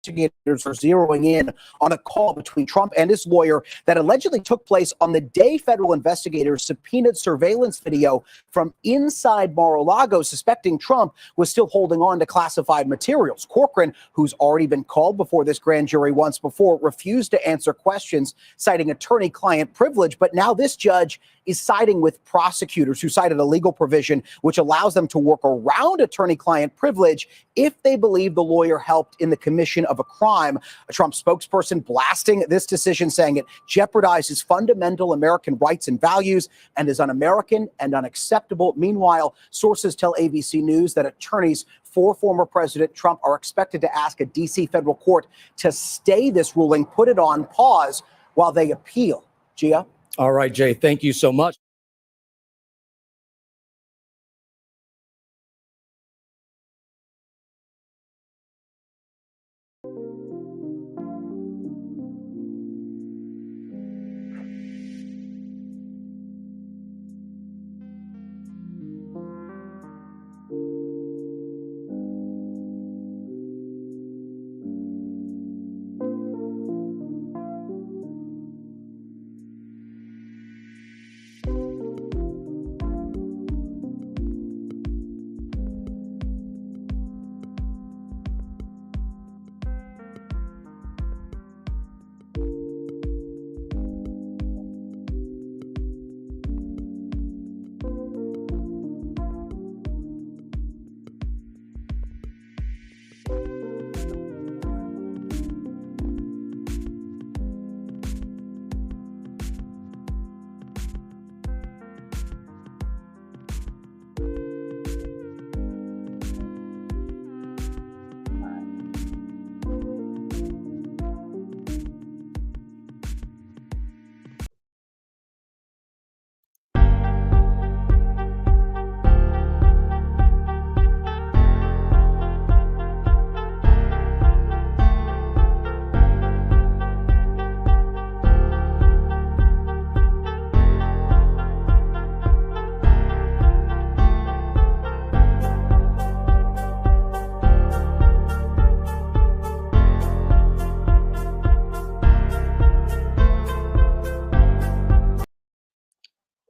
investigators are zeroing in on a call between Trump and his lawyer that allegedly took place on the day federal investigators subpoenaed surveillance video from inside Mar-a-Lago, suspecting Trump was still holding on to classified materials. Corcoran, who's already been called before this grand jury once before, refused to answer questions, citing attorney-client privilege. But now this judge is siding with prosecutors who cited a legal provision which allows them to work around attorney-client privilege if they believe the lawyer helped in the commission of a crime. A Trump spokesperson blasting this decision, saying it jeopardizes fundamental American rights and values and is un-American and unacceptable. Meanwhile, sources tell ABC News that attorneys for former President Trump are expected to ask a D.C. federal court to stay this ruling, put it on pause while they appeal. Gia? All right, Jay, thank you so much.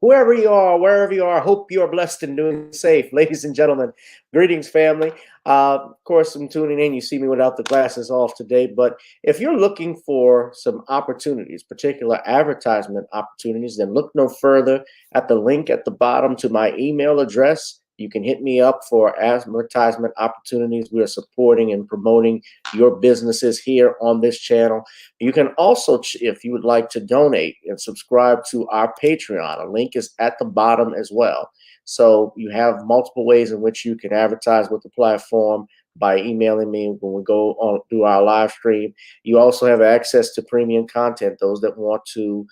Whoever you are, wherever you are, hope you are blessed and doing safe. Ladies and gentlemen, greetings, family. Of course, I'm tuning in. You see me without the glasses off today. But if you're looking for some opportunities, particular advertisement opportunities, then look no further at the link at the bottom to my email address. You can hit me up for advertisement opportunities. We are supporting and promoting your businesses here on this channel. You can also, if you would like to donate and subscribe to our Patreon, a link is at the bottom as well. So you have multiple ways in which you can advertise with the platform by emailing me when we go on through our live stream. You also have access to premium content, those that want to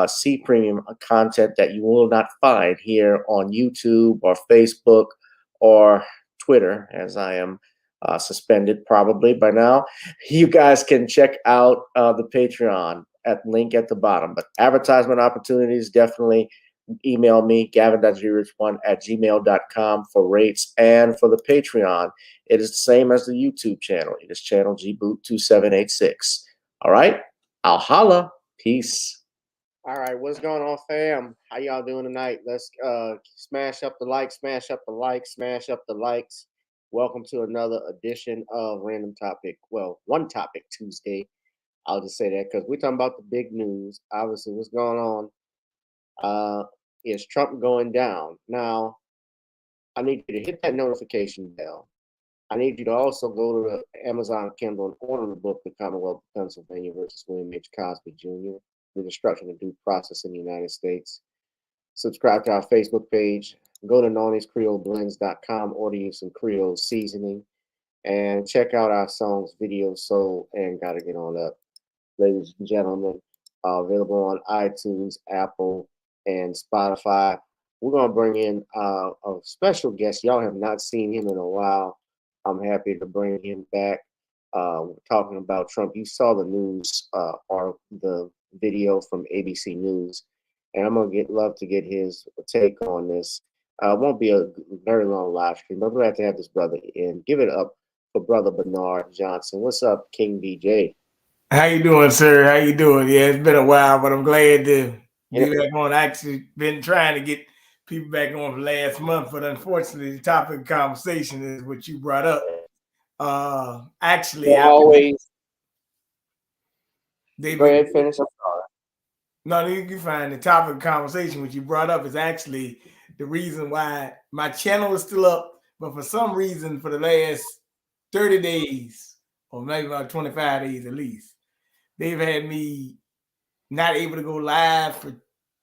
see premium content that you will not find here on YouTube or Facebook or Twitter, as I am suspended probably by now. You guys can check out the Patreon at link at the bottom. But advertisement opportunities, definitely email me, gavin.grich1@gmail.com for rates. And for the Patreon, it is the same as the YouTube channel. It is channel gboot2786. All right, I'll holla. Peace. All right, what's going on, fam? How y'all doing tonight? Let's smash up the likes, smash up the likes, smash up the likes. Welcome to another edition of Random Topic. Well, One Topic Tuesday. I'll just say that because we're talking about the big news. Obviously, what's going on is Trump going down. Now, I need you to hit that notification bell. I need you to also go to the Amazon Kindle and order the book, The Commonwealth of Pennsylvania versus William H. Cosby Jr., The Destruction of Due Process in the United States. Subscribe to our Facebook page. Go to knowingthescreoleblends.com, order you some Creole seasoning, and check out our songs, Video Soul, and Gotta Get On Up. Ladies and gentlemen, available on iTunes, Apple, and Spotify. We're going to bring in a special guest. Y'all have not seen him in a while. I'm happy to bring him back. We're talking about Trump. You saw the news or the video from ABC News, and I'm gonna love to get his take on this. It won't be a very long live stream, but I'm glad to have this brother in. Give it up for Brother Bernard Johnson. What's up, King BJ? How you doing, sir? How you doing? Yeah, it's been a while, but I'm glad to be back on. I actually been trying to get people back on for last month, but unfortunately, the topic of conversation is what you brought up. Actually, always. David, go ahead, finish. I'm sorry. No, you can find the topic of conversation which you brought up is actually the reason why my channel is still up, but for some reason, for the last 30 days, or maybe about 25 days at least, they've had me not able to go live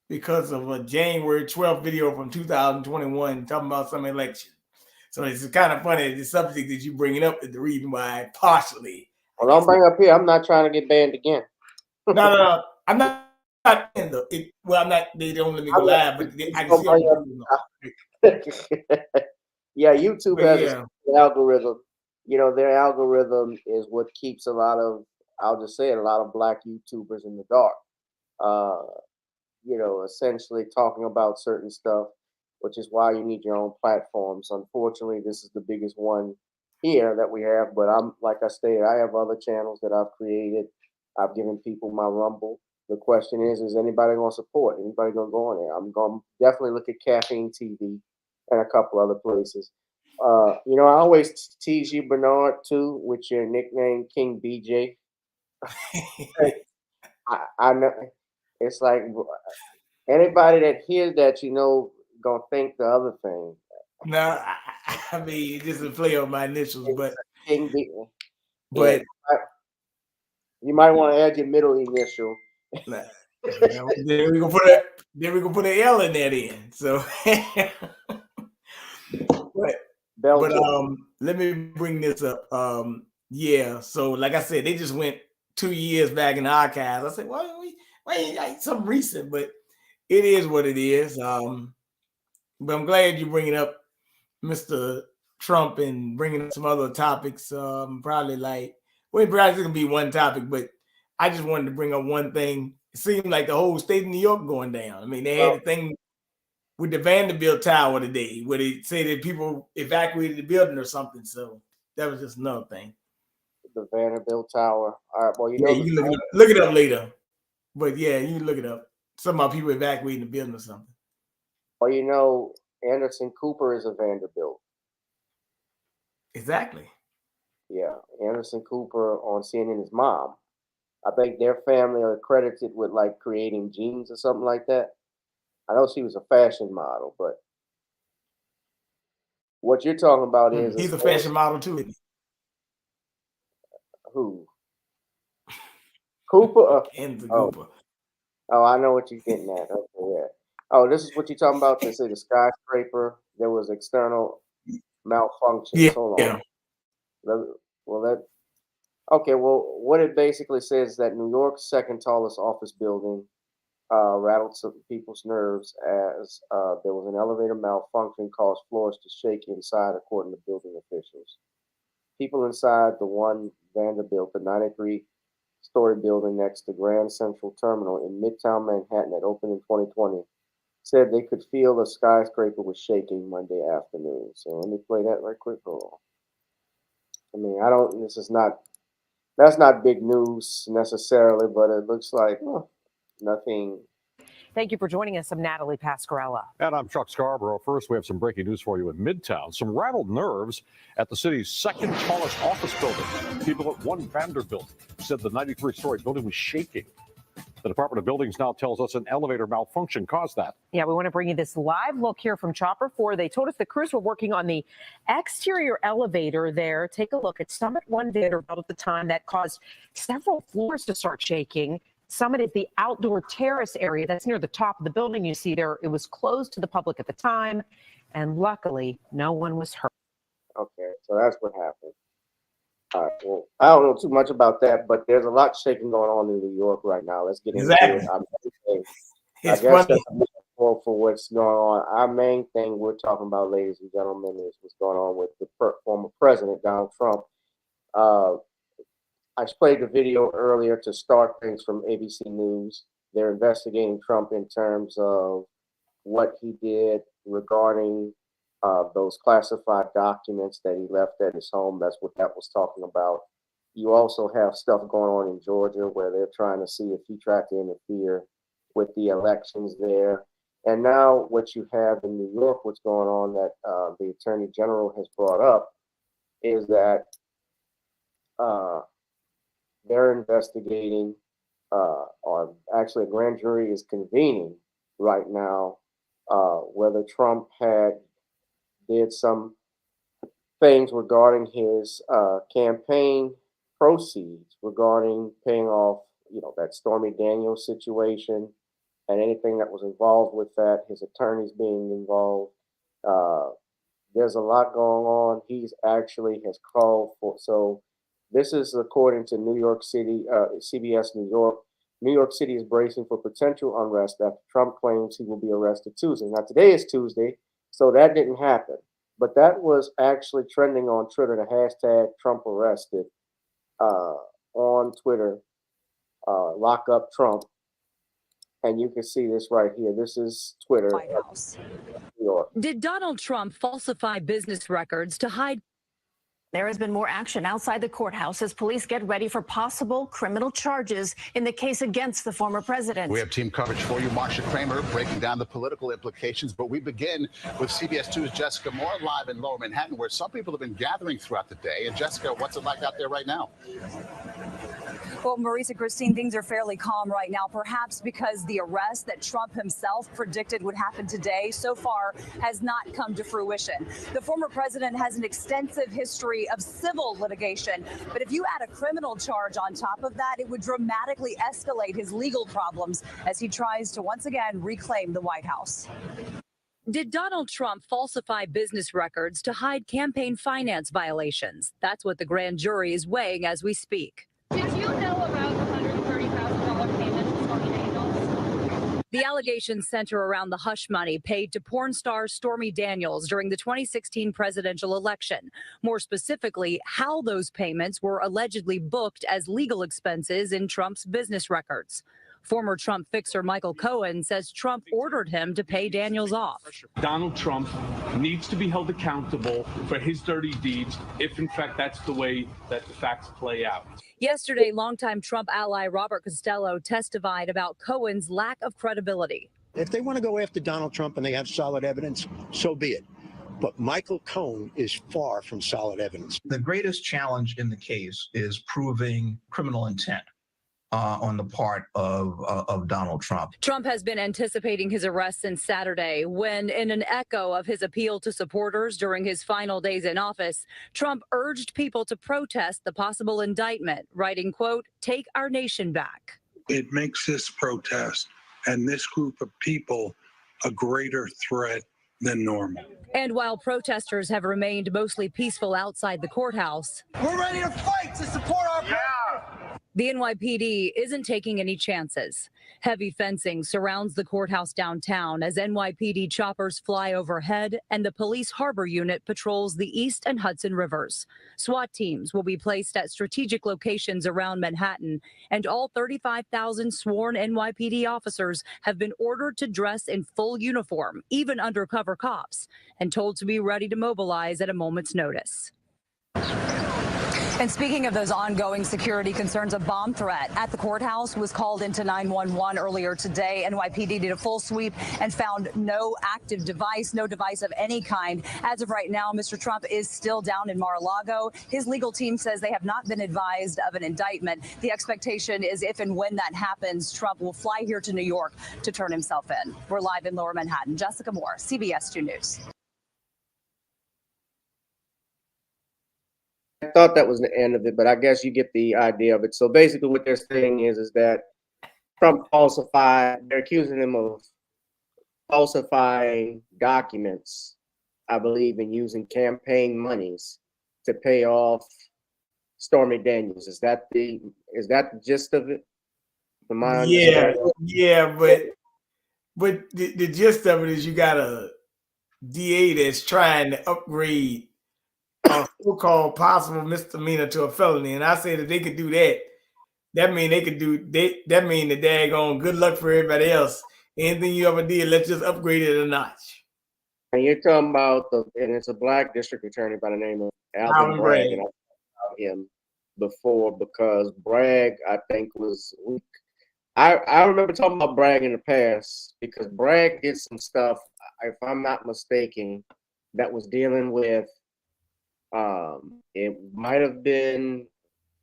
because of a January 12th video from 2021 talking about some election. So it's kind of funny, the subject that you bringing up is the reason why partially. Well, don't bring up here. I'm not trying to get banned again. No, I'm not in the. I'm not. They don't let me go live, but I can see. Yeah, YouTube has an algorithm. You know, their algorithm is what keeps a lot of, I'll just say it, a lot of black YouTubers in the dark. You know, essentially talking about certain stuff, which is why you need your own platforms. Unfortunately, this is the biggest one here that we have. But I'm, like I stated, I have other channels that I've created. I've given people my Rumble. The question is anybody going to support? Anybody going to go on there? I'm going to definitely look at Caffeine TV and a couple other places. You know, I always tease you, Bernard, too, with your nickname, King BJ. I know. It's like anybody that hears that, you know, gonna think the other thing. No, I mean, just a play on my initials, but King B. But yeah, you might want to add your middle initial. Then we gonna put an L in there then. So, but let me bring this up. Yeah. So, like I said, they just went 2 years back in the archives. I said, well, why something recent? But it is what it is. But I'm glad you're bringing up Mr. Trump and bringing up some other topics. Probably probably gonna be one topic, but I just wanted to bring up one thing. It seemed like the whole state of New York going down. I mean, they had a thing with the Vanderbilt Tower today where they say that people evacuated the building or something. So that was just another thing. The Vanderbilt Tower. All right. Well, you know, you look it up later. But yeah, you can look it up. Some of people evacuating the building or something. Well, you know, Anderson Cooper is a Vanderbilt. Exactly. Yeah, Anderson Cooper on CNN, his mom. I think their family are credited with like creating jeans or something like that. I know she was a fashion model, but what you're talking about is he's a fashion model too, isn't he? Who? Cooper? Cooper. Oh, I know what you're getting at. Okay, yeah. Oh, this is what you're talking about. They say the skyscraper. There was external malfunctions. Yeah. Hold on. Okay. Well, what it basically says is that New York's second tallest office building rattled some people's nerves as there was an elevator malfunction caused floors to shake inside, according to building officials. People inside the One Vanderbilt, the 93-story building next to Grand Central Terminal in Midtown Manhattan that opened in 2020, said they could feel the skyscraper was shaking Monday afternoon. So let me play that right quick. Hold on. I mean, that's not big news necessarily, but it looks like nothing. Thank you for joining us. I'm Natalie Pascarella. And I'm Chuck Scarborough. First, we have some breaking news for you in Midtown. Some rattled nerves at the city's second tallest office building. People at One Vanderbilt said the 93-story building was shaking. The Department of Buildings now tells us an elevator malfunction caused that. Yeah, we want to bring you this live look here from Chopper 4. They told us the crews were working on the exterior elevator there. Take a look at Summit One Vanderbilt at the time. That caused several floors to start shaking. Summit is the outdoor terrace area that's near the top of the building. You see there, it was closed to the public at the time, and luckily no one was hurt. Okay, so that's what happened. All right, well, I don't know too much about that, but there's a lot shaking going on in New York right now. Let's get into it. I guess that's a metaphor for what's going on. Our main thing we're talking about, ladies and gentlemen, is what's going on with the former president, Donald Trump. I played the video earlier to start things from ABC News. They're investigating Trump in terms of what he did regarding those classified documents that he left at his home. That's what that was talking about. You also have stuff going on in Georgia where they're trying to see if he tried to interfere with the elections there. And now what you have in New York, what's going on that the Attorney General has brought up is that they're investigating, or actually a grand jury is convening right now, whether Trump did some things regarding his campaign proceeds, regarding paying off, that Stormy Daniels situation and anything that was involved with that, his attorneys being involved. There's a lot going on. He's actually has called for, so this is according to New York City, CBS New York. New York City is bracing for potential unrest after Trump claims he will be arrested Tuesday. Now, today is Tuesday, so that didn't happen. But that was actually trending on Twitter, the hashtag Trump arrested on Twitter, lock up Trump. And you can see this right here. This is Twitter. White House. New York. Did Donald Trump falsify business records to hide? There has been more action outside the courthouse as police get ready for possible criminal charges in the case against the former president. We have team coverage for you. Marsha Kramer breaking down the political implications. But we begin with CBS 2's Jessica Moore live in Lower Manhattan, where some people have been gathering throughout the day. And Jessica, what's it like out there right now? Well, Marisa, Christine, things are fairly calm right now, perhaps because the arrest that Trump himself predicted would happen today so far has not come to fruition. The former president has an extensive history of civil litigation, but if you add a criminal charge on top of that, it would dramatically escalate his legal problems as he tries to once again reclaim the White House. Did Donald Trump falsify business records to hide campaign finance violations? That's what the grand jury is weighing as we speak. Did you know about the $130,000 payment to Stormy Daniels? The allegations center around the hush money paid to porn star Stormy Daniels during the 2016 presidential election. More specifically, how those payments were allegedly booked as legal expenses in Trump's business records. Former Trump fixer Michael Cohen says Trump ordered him to pay Daniels off. Donald Trump needs to be held accountable for his dirty deeds if, in fact, that's the way that the facts play out. Yesterday, longtime Trump ally Robert Costello testified about Cohen's lack of credibility. If they want to go after Donald Trump and they have solid evidence, so be it. But Michael Cohen is far from solid evidence. The greatest challenge in the case is proving criminal intent on the part of Donald Trump. Trump has been anticipating his arrest since Saturday when, in an echo of his appeal to supporters during his final days in office, Trump urged people to protest the possible indictment, writing, quote, "Take our nation back." It makes this protest and this group of people a greater threat than normal. And while protesters have remained mostly peaceful outside the courthouse, we're ready to fight to support our president. The NYPD isn't taking any chances. Heavy fencing surrounds the courthouse downtown as NYPD choppers fly overhead and the police harbor unit patrols the East and Hudson rivers. SWAT teams will be placed at strategic locations around Manhattan, and all 35,000 sworn NYPD officers have been ordered to dress in full uniform, even undercover cops, and told to be ready to mobilize at a moment's notice. And speaking of those ongoing security concerns, a bomb threat at the courthouse was called into 911 earlier today. NYPD did a full sweep and found no active device, no device of any kind. As of right now, Mr. Trump is still down in Mar-a-Lago. His legal team says they have not been advised of an indictment. The expectation is if and when that happens, Trump will fly here to New York to turn himself in. We're live in Lower Manhattan. Jessica Moore, CBS 2 News. I thought that was the end of it, but I guess you get the idea of it. So basically what they're saying is that Trump falsified, they're accusing him of falsifying documents, I believe, and using campaign monies to pay off Stormy Daniels. Is that the gist of it? Yeah, but the gist of it is you got a DA that's trying to upgrade a so-called possible misdemeanor to a felony, and I say that they could do that. That mean they could do that mean the daggone good luck for everybody else. Anything you ever did, let's just upgrade it a notch. And you're talking about and it's a black district attorney by the name of Alvin Bragg, and I've talked about him before because Bragg, I think, was weak. I remember talking about Bragg in the past because Bragg did some stuff, if I'm not mistaken, that was dealing with. It might have been.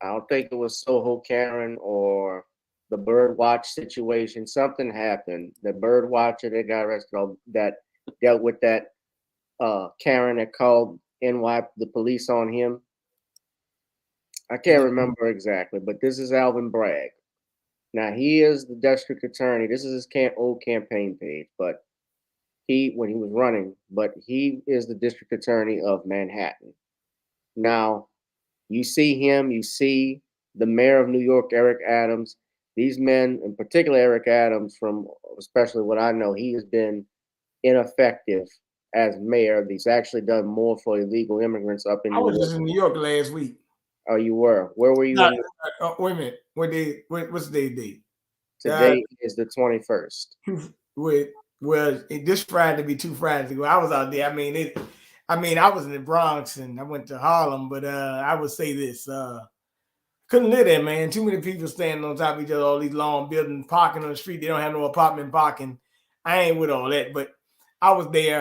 I don't think it was Soho Karen or the Birdwatch situation. Something happened. The Birdwatcher that got arrested that dealt with that Karen that called the police on him. I can't remember exactly, but this is Alvin Bragg. Now he is the district attorney. This is his old campaign page, but when he was running, but he is the district attorney of Manhattan. Now you see him, you see the mayor of New York, Eric Adams. These men, in particular Eric Adams, from especially what I know, he has been ineffective as mayor. He's actually done more for illegal immigrants up in I New was York. just in New York last week. Oh, you were? Where were you? No, wait a minute. What's the date? Today is the 21st. Well, this Friday be 2 Fridays ago. I was out there. I was in the Bronx and I went to Harlem, but I would say this. Couldn't live there, man. Too many people standing on top of each other, all these long buildings, parking on the street. They don't have no apartment parking. I ain't with all that, but I was there.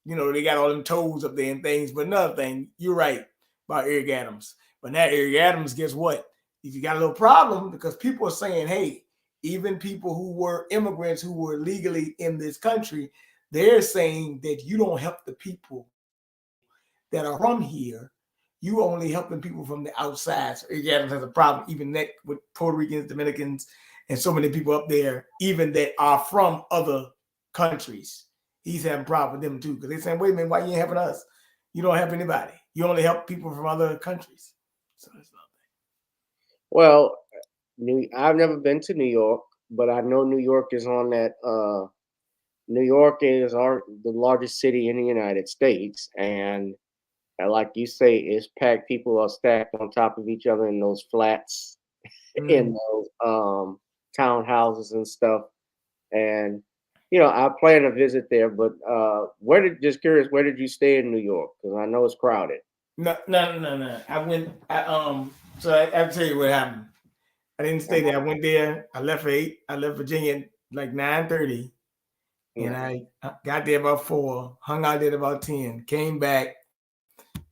They got all them tolls up there and things. But another thing, you're right about Eric Adams. But now Eric Adams, guess what? If you got a little problem, because people are saying, hey, even people who were immigrants who were legally in this country, they're saying that you don't help the people that are from here. You only helping people from the outside. So Eric Adams has a problem, even that with Puerto Ricans, Dominicans, and so many people up there, even that are from other countries. He's having a problem with them too, because they're saying, wait a minute, why you ain't helping us? You don't help anybody. You only help people from other countries. So it's not Well, I've never been to New York, but I know New York is on that. New York is the largest city in the United States, and like you say, it's packed. People are stacked on top of each other in those flats, in those townhouses and stuff. And I plan to visit there. But just curious, where did you stay in New York? Because I know it's crowded. No. I went. So I'll tell you what happened. I didn't stay there. I went there. I left for 8. I left Virginia like 9:30, and I got there about 4. Hung out there about 10. Came back.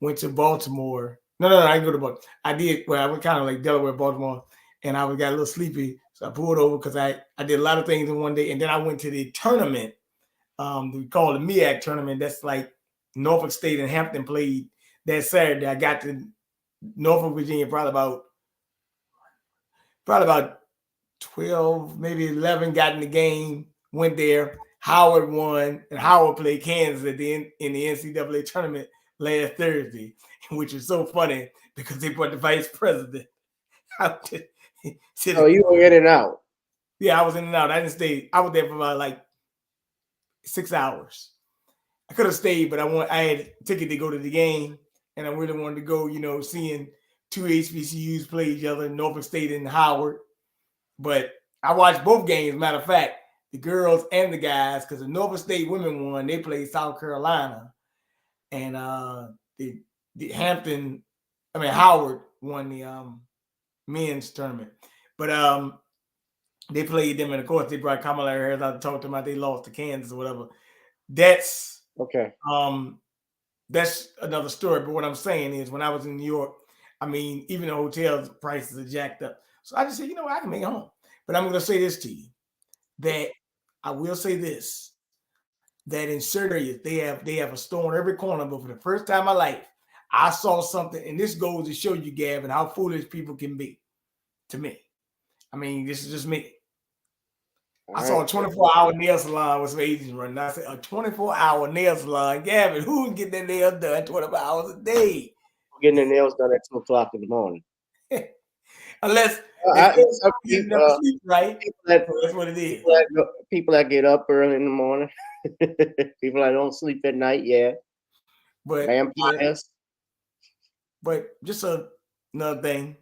Went to Baltimore. No, I didn't go to Baltimore. I did. Well, I went kind of like Delaware, Baltimore, and I got a little sleepy, so I pulled over because I did a lot of things in one day, and then I went to the tournament. We call the MEAC tournament. That's like Norfolk State and Hampton played that Saturday. I got to Norfolk, Virginia, probably about 12, maybe 11. Got in the game. Went there. Howard won, and Howard played Kansas in the NCAA tournament last Thursday, which is so funny because they brought the vice president. So you were in and out. Yeah, I was in and out. I didn't stay. I was there for about like 6 hours. I could have stayed, but I had a ticket to go to the game, and I really wanted to go, seeing 2 HBCUs play each other, Norfolk State and Howard. But I watched both games. Matter of fact, the girls and the guys, because the Norfolk State women won. They played South Carolina. And the Howard won the men's tournament. But they played them, and of course they brought Kamala Harris out to talk to them about they lost to Kansas or whatever. That's okay. That's another story. But what I'm saying is, when I was in New York, even the hotel prices are jacked up. So I just said, I can make it home. But I'm going to say this to you, that I will say this, that in certain areas they have a store on every corner. But for the first time in my life, I saw something, and this goes to show you, Gavin, how foolish people can be. To me, this is just me. I saw a 24-hour nail salon with some agents running. I said, a 24-hour nail salon, Gavin, who can get their nails done 24 hours a day? Getting their nails done at 2 o'clock in the morning. Unless people, sleep, right? That's what it is. People that get up early in the morning. People that don't sleep at night, yeah. But vampires. But just another thing.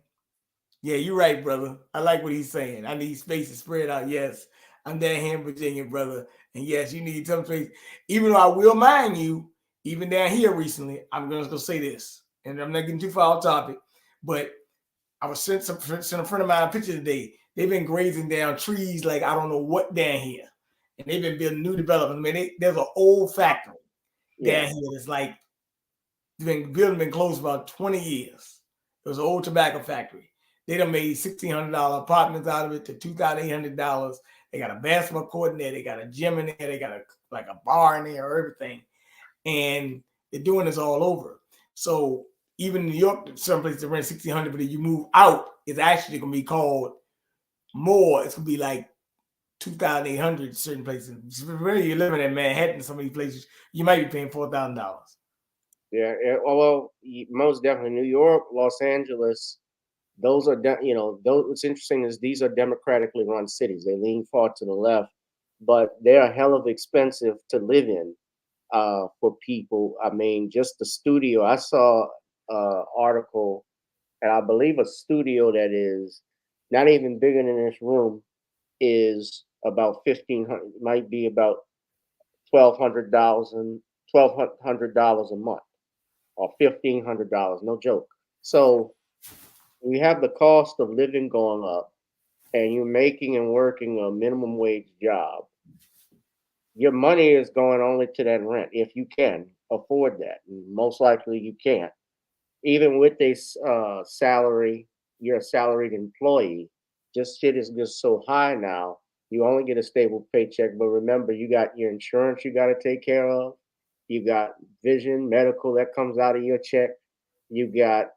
Yeah, you're right, brother. I like what he's saying. I need space to spread out. Yes, I'm down here in Virginia, brother. And yes, you need some place. Even though I will mind you, even down here recently, I'm just gonna say this, and I'm not getting too far off topic, but I was sent a friend of mine a picture today. They've been grazing down trees like I don't know what down here, and they've been building new development. I mean, there's an old factory down here that's like been closed for about 20 years. It was an old tobacco factory. They done made $1,600 apartments out of it to $2,800. They got a basketball court in there. They got a gym in there. They got a bar in there, everything. And they're doing this all over. So even in New York, some places they rent $1,600, but if you move out, it's actually going to be called more. It's going to be like $2,800 certain places. Really, you're living in Manhattan, some of these places, you might be paying $4,000. Yeah, well, most definitely New York, Los Angeles. Those are, what's interesting is these are democratically run cities. They lean far to the left, but they're a hell of expensive to live in for people. I mean, just the studio. I saw an article, and I believe a studio that is not even bigger than this room is about $1,500. Might be about $1,200 a month, or $1,500. No joke. So we have the cost of living going up, and you're making and working a minimum wage job. Your money is going only to that rent if you can afford that. Most likely you can't. Even with a salary, you're a salaried employee. Just shit is just so high now. You only get a stable paycheck, but remember, you got your insurance you got to take care of. You got vision, medical that comes out of your check. You got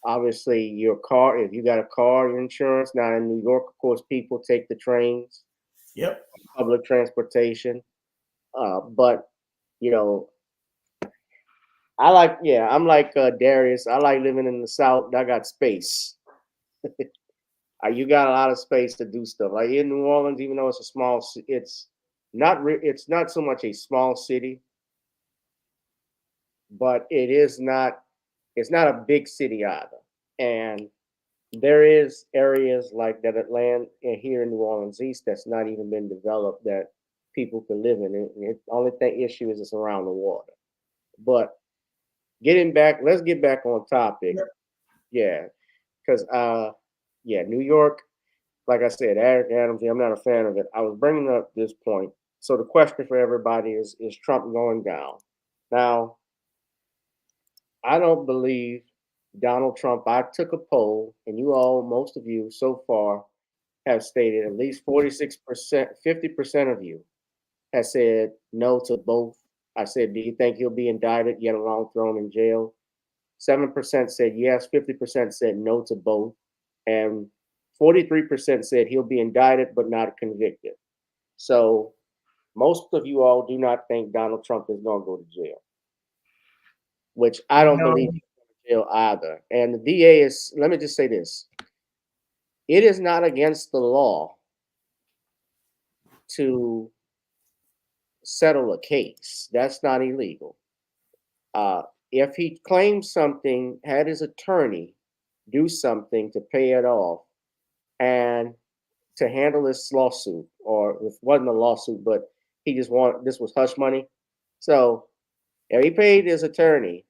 obviously your car. If you got a car, your insurance. Now in New York, of course, people take the trains. Yep. Public transportation. But I'm like Darius. I like living in the South. I got space. You got a lot of space to do stuff. Like in New Orleans, even though it's a small, it's not so much a small city, but it's not a big city either. And there is areas like that Atlanta here in New Orleans East that's not even been developed that people can live in. And the only issue is it's around the water. But let's get back on topic. Yeah, because New York, like I said, Eric Adams, I'm not a fan of it. I was bringing up this point. So the question for everybody is Trump going down? Now, I don't believe Donald Trump. I took a poll, and most of you so far have stated at least 46%, 50% of you has said no to both. I said, do you think he'll be indicted, yet alone thrown in jail? 7% said yes, 50% said no to both, and 43% said he'll be indicted but not convicted. So most of you all do not think Donald Trump is going to go to jail, which I don't believe he's going to jail either. And the DA is, let me just say this. It is not against the law to settle a case. That's not illegal. If he claims something, had his attorney do something to pay it off and to handle this lawsuit, or it wasn't a lawsuit, but he just this was hush money. So if he paid his attorney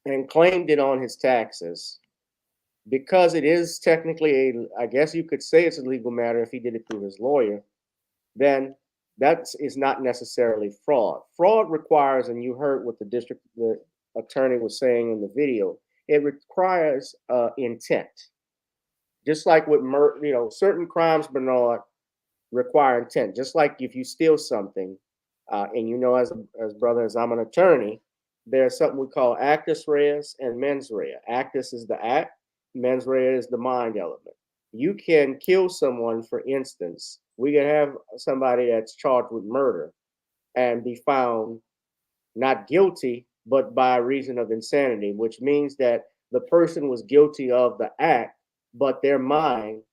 and claimed it on his taxes, because it is technically I guess you could say it's a legal matter if he did it through his lawyer, then that is not necessarily fraud. Fraud requires, and you heard what the attorney was saying in the video, it requires intent. Just like with certain crimes, Bernard, require intent. Just like if you steal something, and as brother, as I'm an attorney, there's something we call actus reus and mens rea. Actus is the act, mens rea is the mind element. You can kill someone, for instance. We can have somebody that's charged with murder and be found not guilty, but by reason of insanity, which means that the person was guilty of the act, but their mind,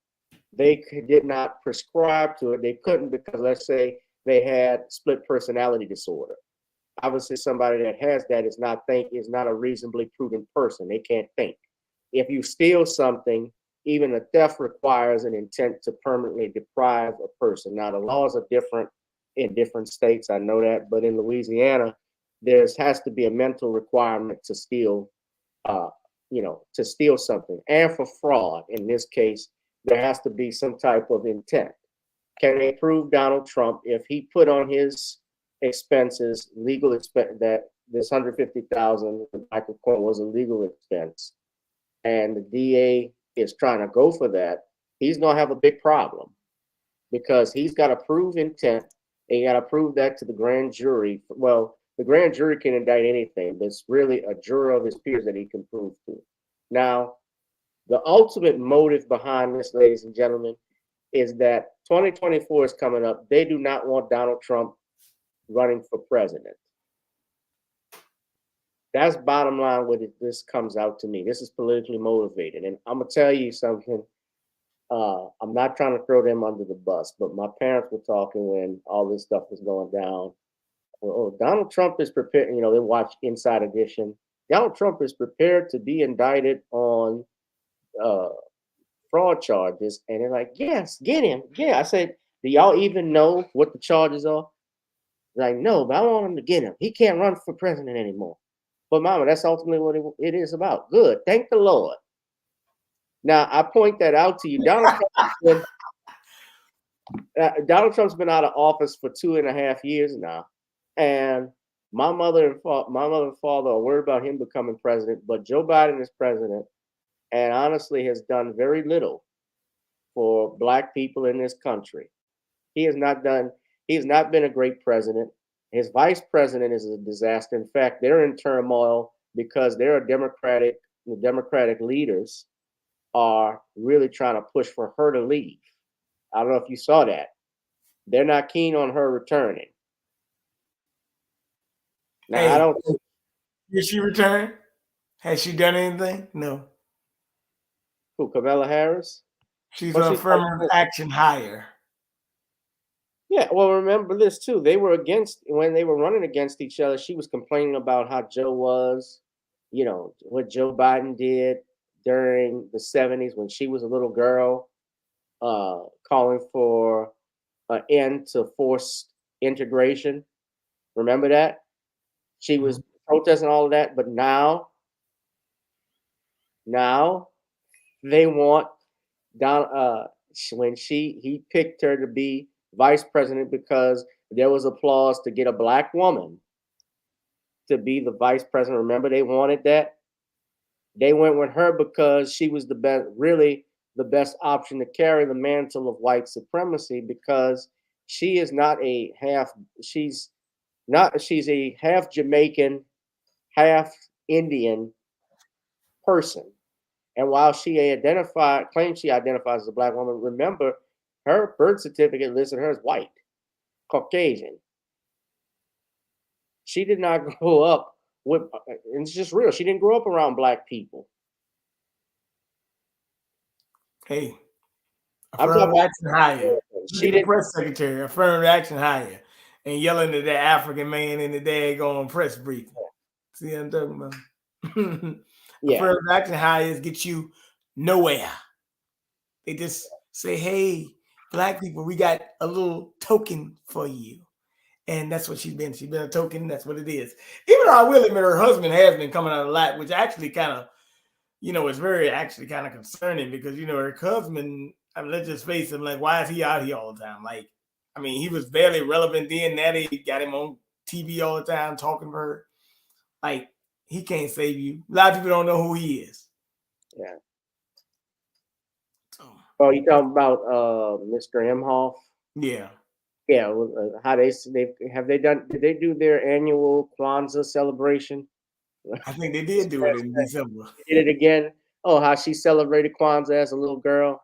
they did not prescribe to it. They couldn't, because let's say they had split personality disorder. Obviously, somebody that has that is not a reasonably prudent person. They can't think. If you steal something, even a theft requires an intent to permanently deprive a person. Now, the laws are different in different states. I know that, but in Louisiana, there has to be a mental requirement to steal, to steal something. And for fraud, in this case, there has to be some type of intent. Can they prove Donald Trump if he put on his expenses, legal expense, that this $150,000 Michael Cohen was a legal expense, and the DA is trying to go for that, he's going to have a big problem because he's got to prove intent and you got to prove that to the grand jury. Well, the grand jury can indict anything, but it's really a juror of his peers that he can prove to. Now, the ultimate motive behind this, ladies and gentlemen, is that 2024 is coming up. They do not want Donald Trump running for president. That's bottom line what this comes out to me. This is politically motivated. And I'm going to tell you something. I'm not trying to throw them under the bus, but my parents were talking when all this stuff was going down. Oh, Donald Trump is prepared. You know, they watch Inside Edition. Donald Trump is prepared to be indicted on fraud charges. And they're like, yes, get him. Yeah. I said, do y'all even know what the charges are? Like, no, but I want him to get him. He can't run for president anymore. But mama, that's ultimately what it is about. Good. Thank the Lord. Now, I point that out to you. Donald Trump's been out of office for 2.5 years now. And my mother and father are worried about him becoming president, but Joe Biden is president and honestly has done very little for Black people in this country. He has not been a great president. His vice president is a disaster. In fact, they're in turmoil because the Democratic leaders are really trying to push for her to leave. I don't know if you saw that. They're not keen on her returning. Now, I don't think. Did she return? Has she done anything? No. Who, Kamala Harris? She's on affirmative action hire. Yeah, well, remember this too. When they were running against each other, she was complaining about how Joe was, what Joe Biden did during the 70s when she was a little girl, calling for an end to forced integration. Remember that? She was protesting all of that, but now they want when he picked her to be vice president because there was applause to get a Black woman to be the vice president. Remember, they wanted that. They went with her because she was really the best option to carry the mantle of white supremacy because she's a half Jamaican, half Indian person. And while she claims she identifies as a Black woman, remember, her birth certificate listed her as white, Caucasian. She did not grow up with, and it's just real, she didn't grow up around Black people. Hey, affirmative action hire. She did press secretary, affirmative action hire, and yelling at that African man in the daggone press briefing. See what I'm talking about? Yeah. Affirmative action hires get you nowhere. They just say, hey, Black people, we got a little token for you. And that's what she's been. She's been a token. That's what it is. Even though I will admit her husband has been coming out a lot, which actually kind of, it's very actually kind of concerning because, her husband, let's just face it, like, why is he out here all the time? Like, he was barely relevant then. Now they got him on TV all the time talking to her. Like, he can't save you. A lot of people don't know who he is. Yeah. Oh, you talking about Mr. Emhoff? Yeah. Yeah. How did they do their annual Kwanzaa celebration? I think they did do it in December. They did it again. Oh, how she celebrated Kwanzaa as a little girl.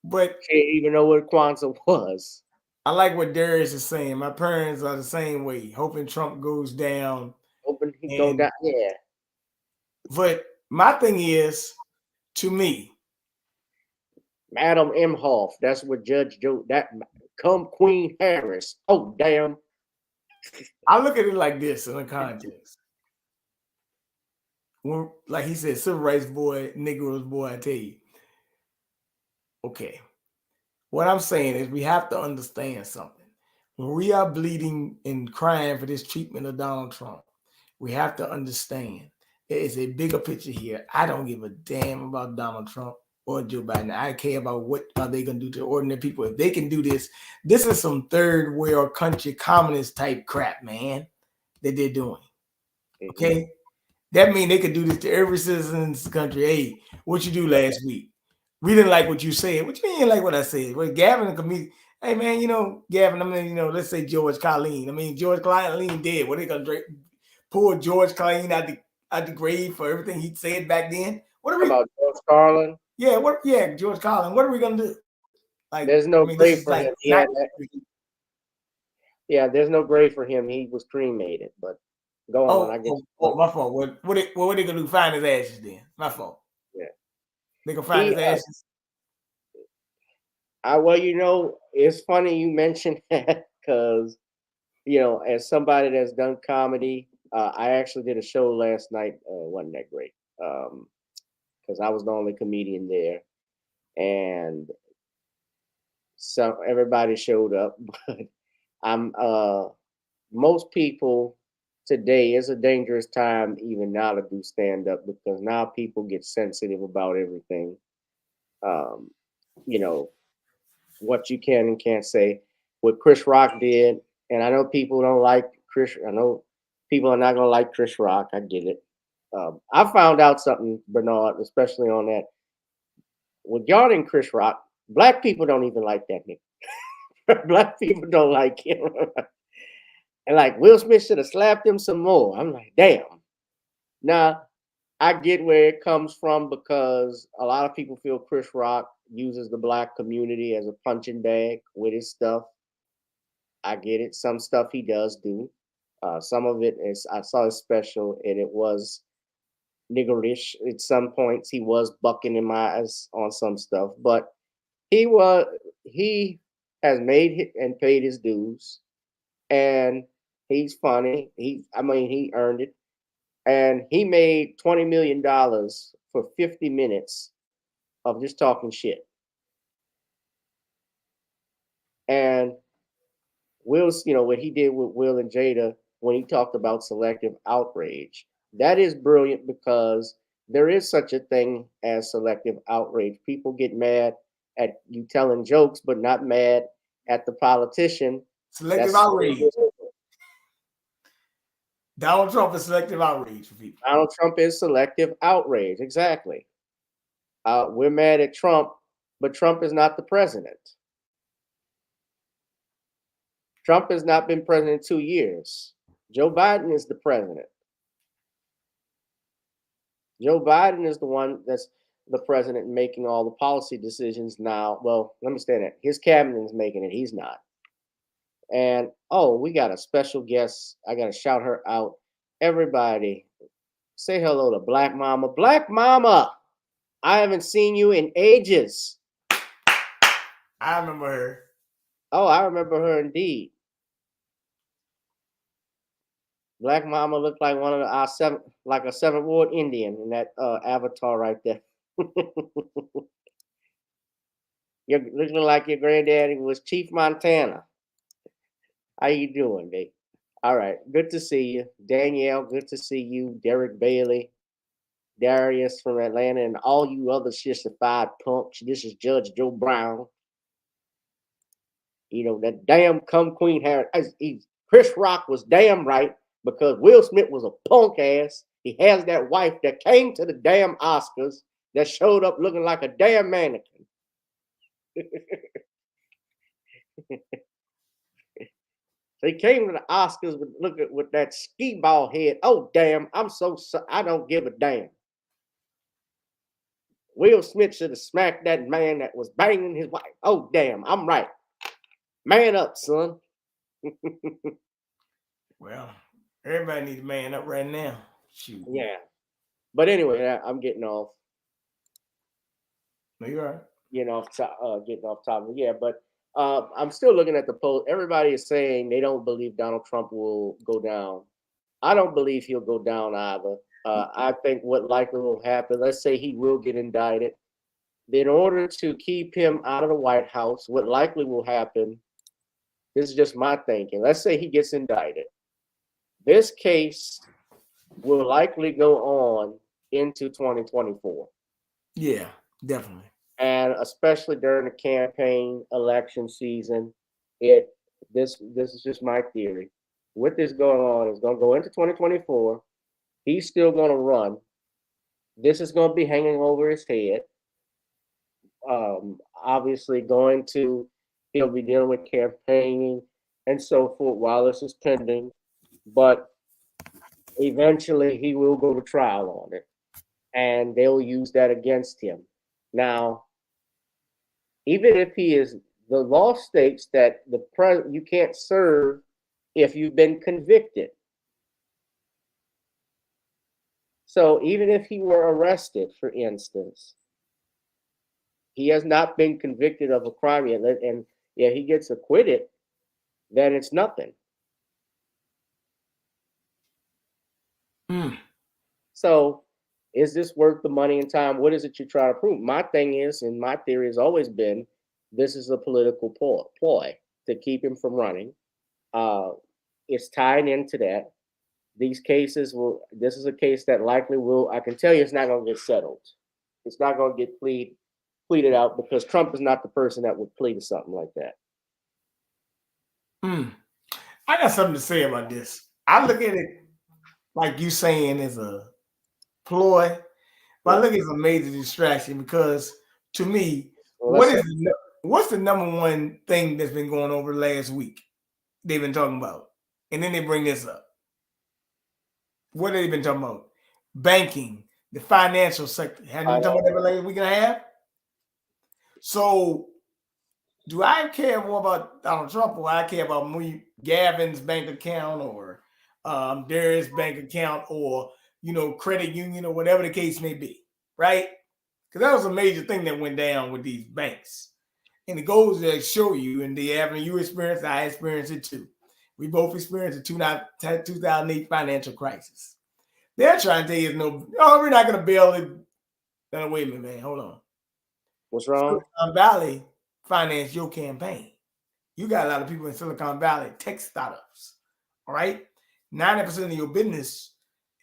But she didn't even know what Kwanzaa was. I like what Darius is saying. My parents are the same way, hoping Trump goes down. Hoping he go down, yeah. But my thing is, to me, Madam Emhoff, that's what Judge Joe, come Queen Harris. Oh, damn. I look at it like this in the context. like he said, civil rights boy, Negroes boy, I tell you. Okay. What I'm saying is we have to understand something. When we are bleeding and crying for this treatment of Donald Trump, we have to understand there is a bigger picture here. I don't give a damn about Donald Trump or Joe Biden. I care about what are they going to do to ordinary people. If they can do this, this is some third world country communist type crap, man, that they're doing. Okay? That means they could do this to every citizen in this country. Hey, what you do last week? We didn't like what you said. What you mean like what I said? Well, Gavin, a comedian. Hey, man, Gavin, I mean, let's say George Colleen. I mean, George Colleen dead. What, they going to pull George Colleen out the grave for everything he said back then? What are we about George Carlin? Yeah, George Carlin. What are we going to do? Like, There's no grave for him. There's no grave for him. He was cremated, but go on. I guess. My fault. What are they going to do? Find his ashes then? My fault. Yeah. They can find his ashes. Well, it's funny you mentioned that because, as somebody that's done comedy, I actually did a show last night. Wasn't that great? Because I was the only comedian there, and so everybody showed up. But most people today is a dangerous time even now to do stand up because now people get sensitive about everything. What you can and can't say. What Chris Rock did, and I know people don't like Chris. I know people are not going to like Chris Rock. I get it. I found out something, Bernard, especially on that. Regarding Chris Rock, black people don't even like that nigga. Black people don't like him. And like Will Smith should have slapped him some more. I'm like, damn. Now, I get where it comes from because a lot of people feel Chris Rock uses the black community as a punching bag with his stuff. I get it. Some stuff he does do. Some of it is, I saw his special and it was niggerish. At some points, he was bucking in my eyes on some stuff, but he has made and paid his dues, and he's funny. He earned it. And he made $20 million for 50 minutes of just talking shit. And Will's, what he did with Will and Jada when he talked about selective outrage, that is brilliant because there is such a thing as selective outrage. People get mad at you telling jokes, but not mad at the politician. Selective outrage. Donald Trump is selective outrage for people. Donald Trump is selective outrage. Exactly. We're mad at Trump, but Trump is not the president. Trump has not been president 2 years. Joe Biden is the president. Joe Biden is the one that's the president making all the policy decisions now. Well, let me say that. His cabinet is making it. He's not. And, we got a special guest. I got to shout her out. Everybody, say hello to Black Mama. Black Mama, I haven't seen you in ages. I remember her. Oh, I remember her indeed. Black Mama looked like one of our like a 7th Ward Indian in that avatar right there. You're looking like your granddaddy was Chief Montana. How you doing, babe? All right, good to see you. Danielle, good to see you. Derek Bailey, Darius from Atlanta, and all you other sissified punks. This is Judge Joe Brown. That damn cum Queen Harris. Chris Rock was damn right because Will Smith was a punk ass. He has that wife that came to the damn Oscars that showed up looking like a damn mannequin. They came to the Oscars with that ski ball head. Oh, damn, I don't give a damn. Will Smith should have smacked that man that was banging his wife. Oh, damn, I'm right. Man up, son. Well, everybody needs to man up right now. Shoot. Yeah. But anyway, I'm getting off. No, you're all right. Getting off topic. Yeah, but I'm still looking at the poll. Everybody is saying they don't believe Donald Trump will go down. I don't believe he'll go down either. I think what likely will happen, let's say he will get indicted. In order to keep him out of the White House, what likely will happen, this is just my thinking. Let's say he gets indicted. This case will likely go on into 2024. Yeah, definitely. And especially during the campaign election season, this is just my theory. With this going on, it's going to go into 2024. He's still going to run. This is going to be hanging over his head. Obviously, he'll be dealing with campaigning and so forth while this is pending. But eventually, he will go to trial on it, and they'll use that against him. Now, even if the law states that you can't serve if you've been convicted. So even if he were arrested, for instance, he has not been convicted of a crime yet, and he gets acquitted, then it's nothing. So is this worth the money and time? What is it you're trying to prove? My thing is, and my theory has always been, this is a political ploy to keep him from running. It's tied into that. This is a case that likely I can tell you it's not going to get settled. It's not going to get pleaded out because Trump is not the person that would plead to something like that. I got something to say about this. I look at it like you saying is a ploy, but I look at it as a major distraction because to me, what's the number one thing that's been going over last week? They've been talking about, and then they bring this up. What have they been talking about? Banking, the financial sector. Have you been talking about that for like a week and a half? So, do I care more about Donald Trump or I care about Gavin's bank account or Darius' bank account or credit union or whatever the case may be, right? Because that was a major thing that went down with these banks. And it goes to show you, and you experienced, I experienced it too. We both experienced the 2008 financial crisis. They're trying to tell you, we're not going to bail it. No, wait a minute, man. Hold on. What's wrong? Silicon Valley financed your campaign. You got a lot of people in Silicon Valley, tech startups. All right? 90% of your business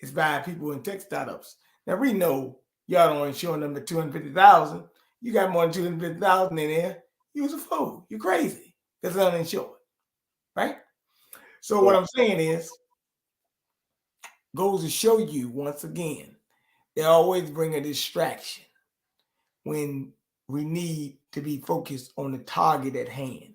is by people in tech startups. Now, we know y'all don't insure them at $250,000. You got more than $250,000 in there. You was a fool. You're crazy. That's uninsured. Right? So what I'm saying is, goes to show you once again, they always bring a distraction when we need to be focused on the target at hand.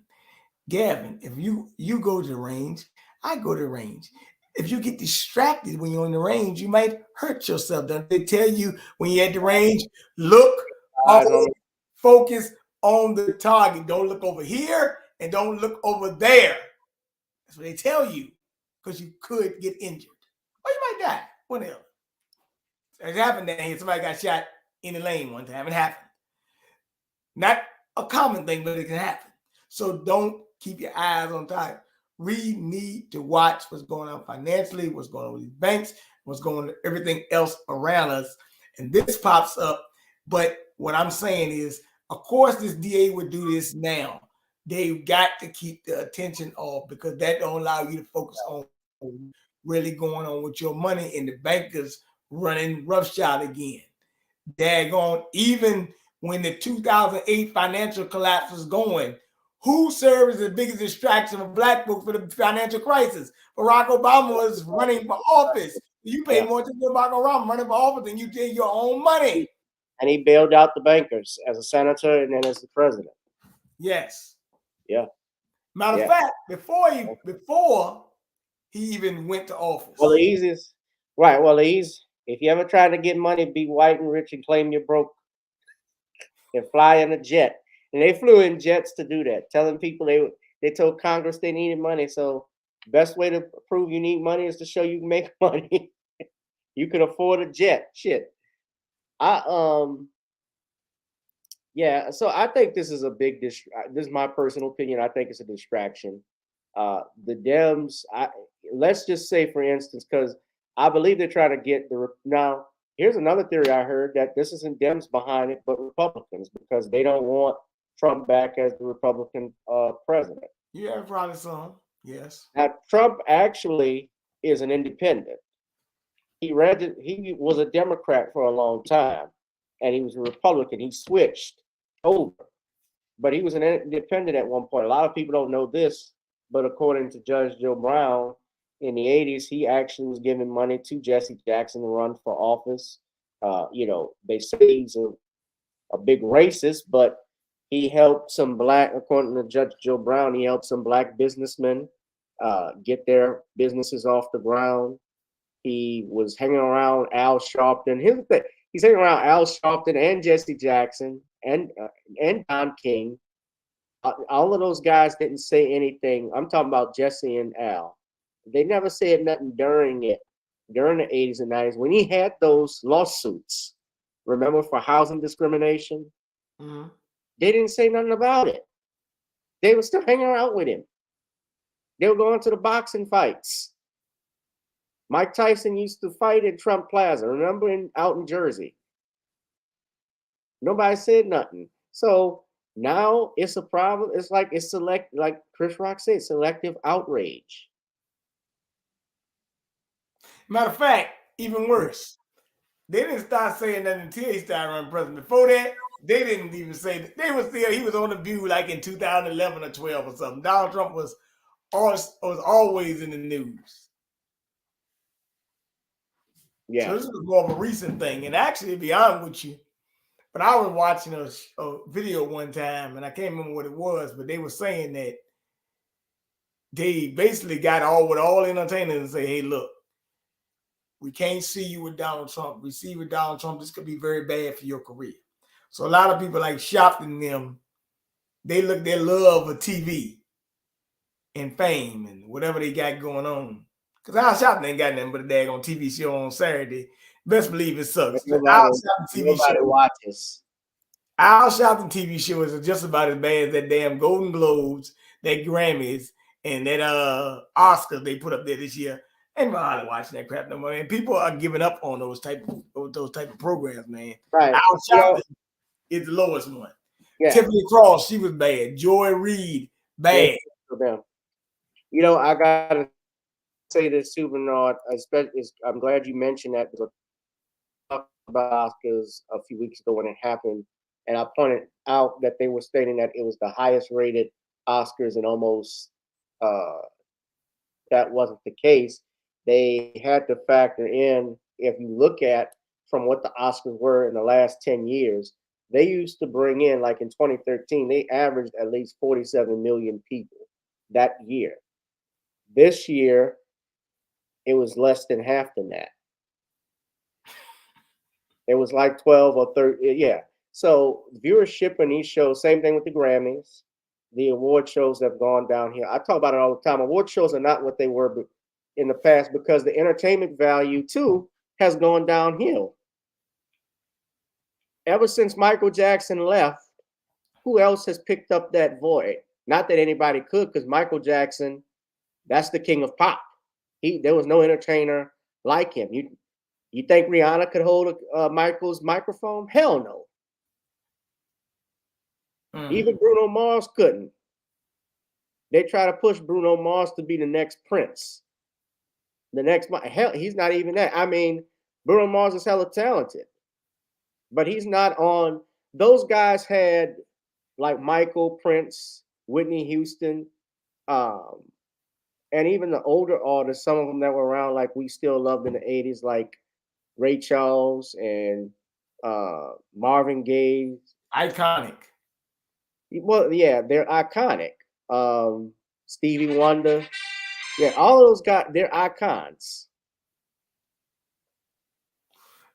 Gavin, if you go to the range, I go to the range. If you get distracted when you're on the range, you might hurt yourself. Don't they tell you when you're at the range, focus on the target. Don't look over here and don't look over there. That's what they tell you because you could get injured. Or you might die. Whatever. It happened down here. Somebody got shot in the lane one time. It happened. Not a common thing, but it can happen. So don't keep your eyes on target. We need to watch what's going on financially, what's going on with these banks, what's going on, everything else around us. And this pops up. But what I'm saying is, of course, this DA would do this now. They've got to keep the attention off because that don't allow you to focus on really going on with your money and the bankers running roughshod again. Daggone, even when the 2008 financial collapse was going, who served as the biggest distraction for black folks for the financial crisis? Barack Obama was running for office. You paid more attention to Barack Obama running for office than you did your own money. And he bailed out the bankers as a senator and then as the president. Yes. Yeah. Matter of fact, before he even went to office. Well, the easiest, right? Well, if you ever try to get money, be white and rich and claim you're broke, and fly in a jet. And they flew in jets to do that, telling people they told Congress they needed money. So best way to prove you need money is to show you can make money. You can afford a jet. Shit. So I think this is a big this is my personal opinion. I think it's a distraction. The Dems, let's just say, for instance, because I believe they're trying to get now. Here's another theory I heard that this isn't Dems behind it, but Republicans, because they don't want Trump back as the Republican president. Yeah, probably some. Yes. Now, Trump actually is an independent. He was a Democrat for a long time, and he was a Republican. He switched over, but he was an independent at one point. A lot of people don't know this, but according to Judge Joe Brown, in the 80s, he actually was giving money to Jesse Jackson to run for office. They say he's a big racist, but he helped some according to Judge Joe Brown, he helped some black businessmen get their businesses off the ground. He was hanging around Al Sharpton. Here's the thing: he's hanging around Al Sharpton and Jesse Jackson and Don King. All of those guys didn't say anything. I'm talking about Jesse and Al. They never said nothing during the 80s and 90s when he had those lawsuits. Remember, for housing discrimination? Mm-hmm. They didn't say nothing about it. They were still hanging out with him. They were going to the boxing fights. Mike Tyson used to fight at Trump Plaza, remember, out in Jersey. Nobody said nothing. So now it's a problem. It's like like Chris Rock said, selective outrage. Matter of fact, even worse, they didn't start saying that until he started running president. Before that, they didn't even say that. He was on The View like in 2011 or 12 or something. Donald Trump was always in the news. Yeah. So this was more of a recent thing. And actually, to be honest with you, but I was watching a video one time, and I can't remember what it was, but they were saying that they basically got with all entertainers and say, hey, look, we can't see you with Donald Trump. We see you with Donald Trump, this could be very bad for your career. So a lot of people like Sharpton them, they look their love of TV and fame and whatever they got going on. Because Al Sharpton ain't got nothing but a daggone TV show on Saturday. Best believe it sucks. Nobody watches. Al Sharpton TV show is just about as bad as that damn Golden Globes, that Grammys, and that Oscars they put up there this year. Ain't nobody watching that crap no more. And people are giving up on those type of programs, man. Right. Al Sharpton is the lowest one. Yeah. Tiffany Cross, she was bad. Joy Reid, bad. Yeah. I gotta say this, Bernard, I'm glad you mentioned that, because I talked about Oscars a few weeks ago when it happened, and I pointed out that they were stating that it was the highest rated Oscars, and almost that wasn't the case. They had to factor in, if you look at from what the Oscars were in the last 10 years, they used to bring in, like in 2013, they averaged at least 47 million people that year. This year, it was less than half than that. It was like 12 or 30, yeah. So viewership in these shows, same thing with the Grammys. The award shows have gone down here. I talk about it all the time. Award shows are not what they were in the past, because the entertainment value too has gone downhill. Ever since Michael Jackson left, who else has picked up that void? Not that anybody could, because Michael Jackson, that's the king of pop. There was no entertainer like him. You think Rihanna could hold Michael's microphone? Hell no. Even Bruno Mars couldn't. They try to push Bruno Mars to be the next Prince. Hell, he's not even that. I mean, Bruno Mars is hella talented, but he's not on. Those guys had like Michael, Prince, Whitney Houston, and even the older artists, some of them that were around, like we still loved in the 80s, like Ray Charles and Marvin Gaye. Iconic. Well, yeah, they're iconic. Stevie Wonder. Yeah, all of those guys, they're icons.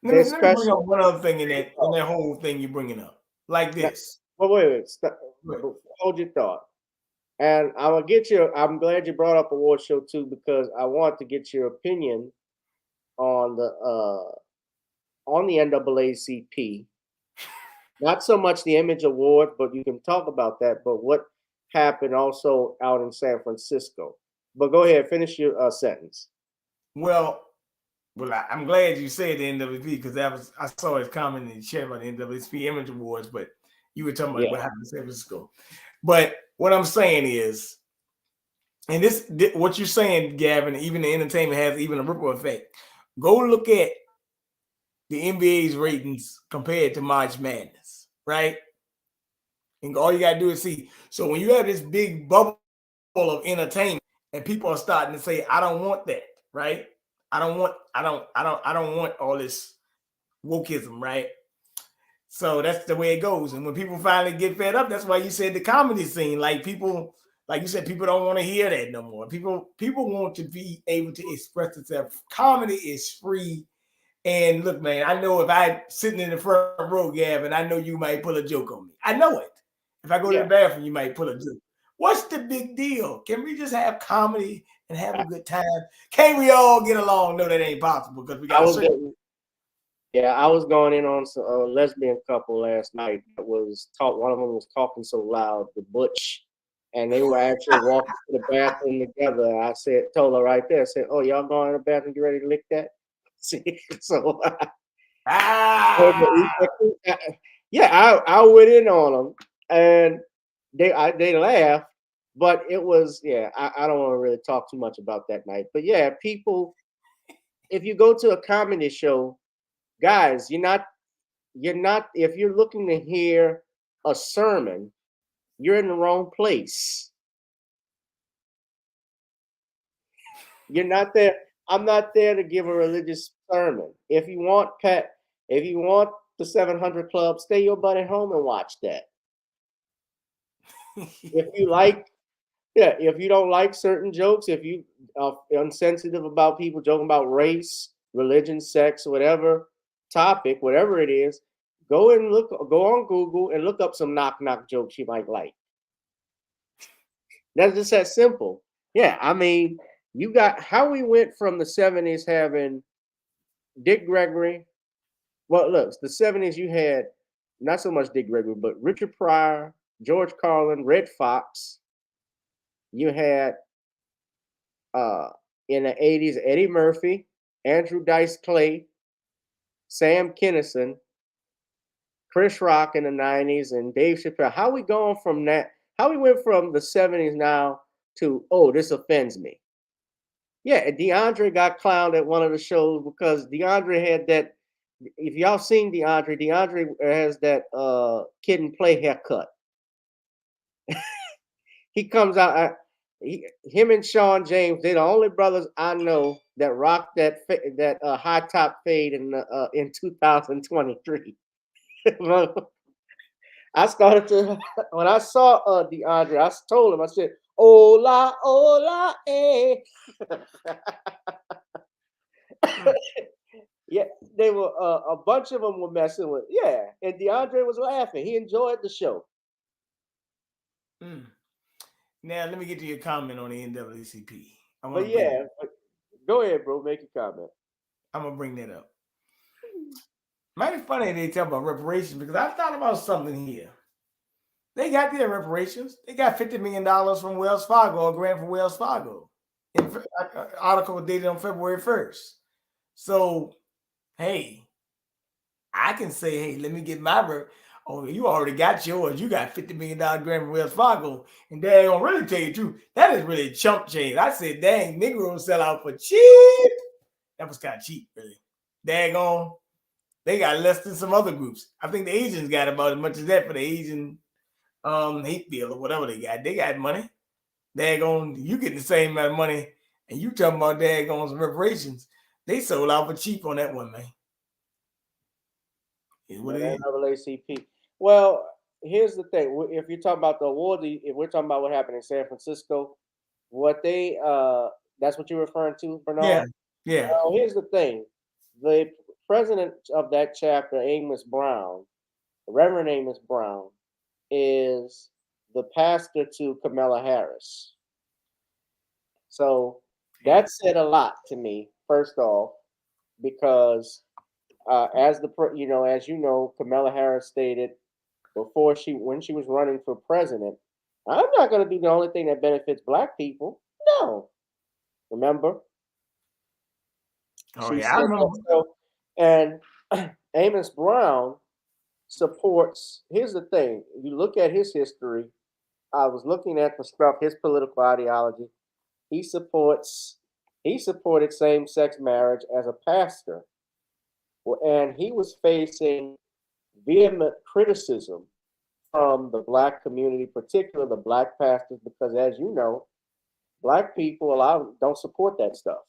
Let me bring up one other thing in that whole thing you're bringing up. Like this. Well, wait. Stop. Hold your thought. And I'm glad you brought up award show too, because I want to get your opinion on the NAACP. Not so much the Image Award, but you can talk about that. But what happened also out in San Francisco? But go ahead, finish your sentence. Well, Well, I'm glad you said the NWSP because I saw his comment in the chat about the NWSP Image Awards, but you were talking about what happened in San Francisco. But what I'm saying is, and this what you're saying, Gavin, even the entertainment has even a ripple effect. Go look at the NBA's ratings compared to March Madness, right? And all you gotta do is see. So when you have this big bubble of entertainment, and people are starting to say, "I don't want that," right? I don't want all this wokeism, right? So that's the way it goes. And when people finally get fed up, that's why you said the comedy scene, like people, like you said, people don't want to hear that no more. People want to be able to express themselves. Comedy is free. And look, man, I know if I'm sitting in the front row, Gavin, I know you might pull a joke on me. I know it. If I go to the bathroom, you might pull a joke. What's the big deal? Can we just have comedy and have a good time? Can't we all get along? No, that ain't possible because we got I was going in on a lesbian couple last night that was one of them was talking so loud, the Butch, and they were actually walking to the bathroom together. I told her right there, I said, "Oh, y'all going to the bathroom? You ready to lick that?" See, so yeah, I went in on them, and they laughed, but it was I don't want to really talk too much about that night, but yeah, people, if you go to a comedy show, guys, you're not if you're looking to hear a sermon, you're in the wrong place. You're not there. I'm not there to give a religious sermon. If you want the 700 Club, stay your butt at home and watch that. If you don't like certain jokes, if you are insensitive about people joking about race, religion, sex, whatever topic, whatever it is, go on Google and look up some knock jokes you might like. That's just that simple. Yeah, I mean, you got how we went from the 70s having Dick Gregory. Well, look, the 70s you had not so much Dick Gregory, but Richard Pryor, George Carlin, Red Fox. You had in the 80s Eddie Murphy, Andrew Dice Clay, Sam Kinison, Chris Rock in the 90s, and Dave Chappelle. How we going from that? How we went from the 70s now to, oh, this offends me. Yeah, DeAndre got clowned at one of the shows because DeAndre had that. If y'all seen DeAndre has that kid and play haircut. He comes out. Him and Sean James, they're the only brothers I know that rocked that high top fade in 2023. I started to when I saw DeAndre, I told him, I said, "Hola, hola, eh." Yeah, they were a bunch of them were messing with. Yeah, and DeAndre was laughing. He enjoyed the show. Now let me get to your comment on the NAACP. Go ahead, bro. Make your comment. I'm gonna bring that up. Might be funny they talk about reparations because I thought about something here. They got their reparations. They got $50 million from Wells Fargo, a grant from Wells Fargo. Article dated on February 1st. So, hey, I can say, hey, let me get my oh, you already got yours. You got $50 million grant from Wells Fargo. And they ain't gonna really tell you the truth. That is really chump change. I said, dang, Negroes sell out for cheap. That was kind of cheap, really. Daggone. They got less than some other groups. I think the Asians got about as much as that for the Asian hate bill or whatever they got. They got money. Daggone, you get the same amount of money, and you talking about daggone some reparations. They sold out for cheap on that one, man. NAACP. Well, here's the thing. If you're talking about the award, if we're talking about what happened in San Francisco, what they that's what you're referring to, Bernard? Yeah. Well, here's the thing. The president of that chapter, Amos Brown, Reverend Amos Brown, is the pastor to Kamala Harris. So that said a lot to me, first off, because as you know, Kamala Harris stated when she was running for president, I'm not going to do the only thing that benefits Black people. No, remember? Oh, She yeah, I said remember. that. So, and Amos Brown supports. Here's the thing: if you look at his history, I was looking at the stuff, his political ideology. He supported same-sex marriage as a pastor, and he was facing vehement criticism from the black community, particularly the black pastors, because as you know, black people don't support that stuff,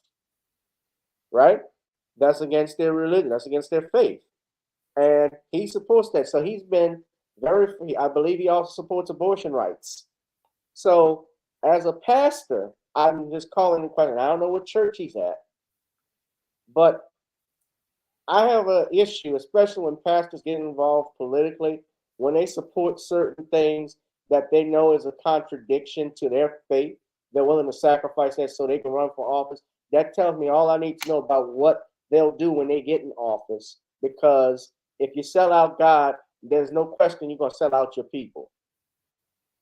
right? That's against their religion. That's against their faith, and he supports that. So he's been very free. I believe he also supports abortion rights. So as a pastor, I'm just calling the question. I don't know what church he's at, but I have an issue, especially when pastors get involved politically, when they support certain things that they know is a contradiction to their faith. They're willing to sacrifice that so they can run for office. That tells me all I need to know about what they'll do when they get in office. Because if you sell out God, there's no question you're going to sell out your people.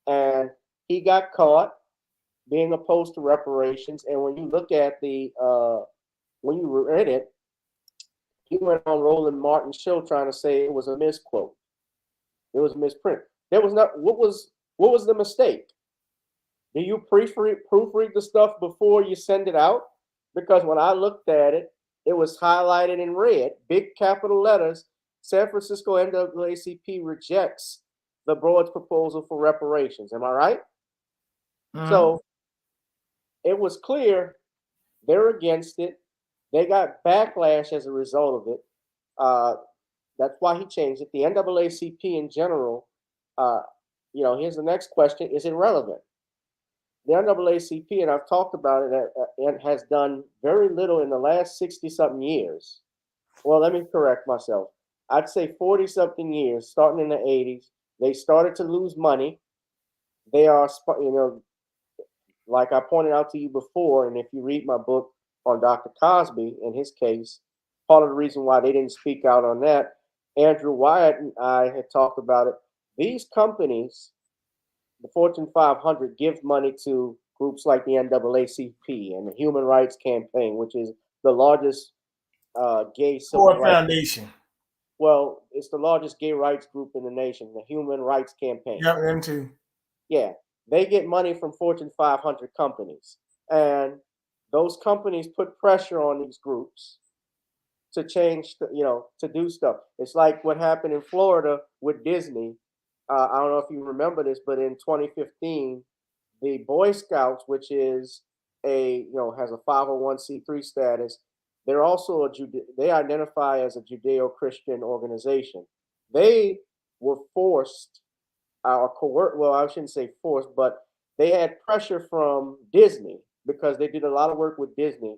And he got caught being opposed to reparations. And when you look at when you read it, he went on Roland Martin's show trying to say it was a misquote. It was a misprint. There was not. What was the mistake? Do you proofread the stuff before you send it out? Because when I looked at it, it was highlighted in red, big capital letters. San Francisco NAACP rejects the board's proposal for reparations. Am I right? So it was clear they're against it. They got backlash as a result of it. That's why he changed it. The NAACP in general, here's the next question: is it relevant? The NAACP, and I've talked about it, it has done very little in the last 60-something years. Well, let me correct myself. I'd say 40-something years, starting in the 80s. They started to lose money. They are, like I pointed out to you before, and if you read my book on Dr. Cosby and his case, part of the reason why they didn't speak out on that, Andrew Wyatt and I had talked about it. These companies, the Fortune 500, give money to groups like the NAACP and the Human Rights Campaign, which is the largest gay civil rights foundation. Well, it's the largest gay rights group in the nation, the Human Rights Campaign. Yeah, them too. Yeah, they get money from Fortune 500 companies, and those companies put pressure on these groups to change, to do stuff. It's like what happened in Florida with Disney. I don't know if you remember this, but in 2015, the Boy Scouts, which is has a 501c3 status, they're also they identify as a Judeo-Christian organization. They were forced or coerced. Well, I shouldn't say forced, but they had pressure from Disney because they did a lot of work with Disney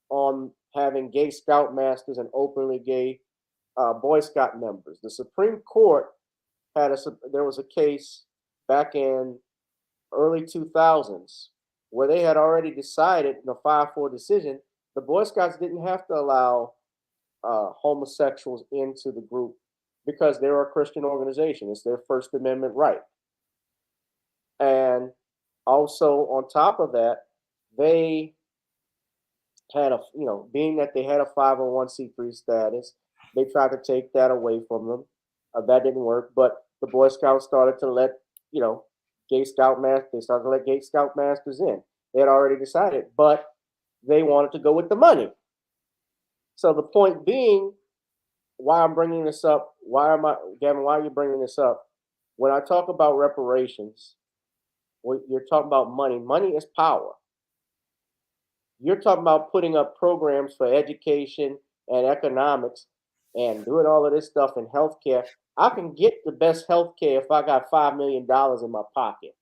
on having gay scoutmasters and openly gay Boy Scout members. The Supreme Court there was a case back in early 2000s where they had already decided in a 5-4 decision the Boy Scouts didn't have to allow homosexuals into the group because they're a Christian organization. It's their First Amendment right. And also on top of that, they had being that they had a 501c3 status, they tried to take that away from them. That didn't work, but the Boy Scouts started to let, gay scoutmasters, they started to let gay scoutmasters in. They had already decided, but they wanted to go with the money. So the point being, why I'm bringing this up, Gavin, why are you bringing this up? When I talk about reparations, you're talking about money. Money is power. You're talking about putting up programs for education and economics and doing all of this stuff in healthcare. I can get the best healthcare if I got $5 million in my pocket.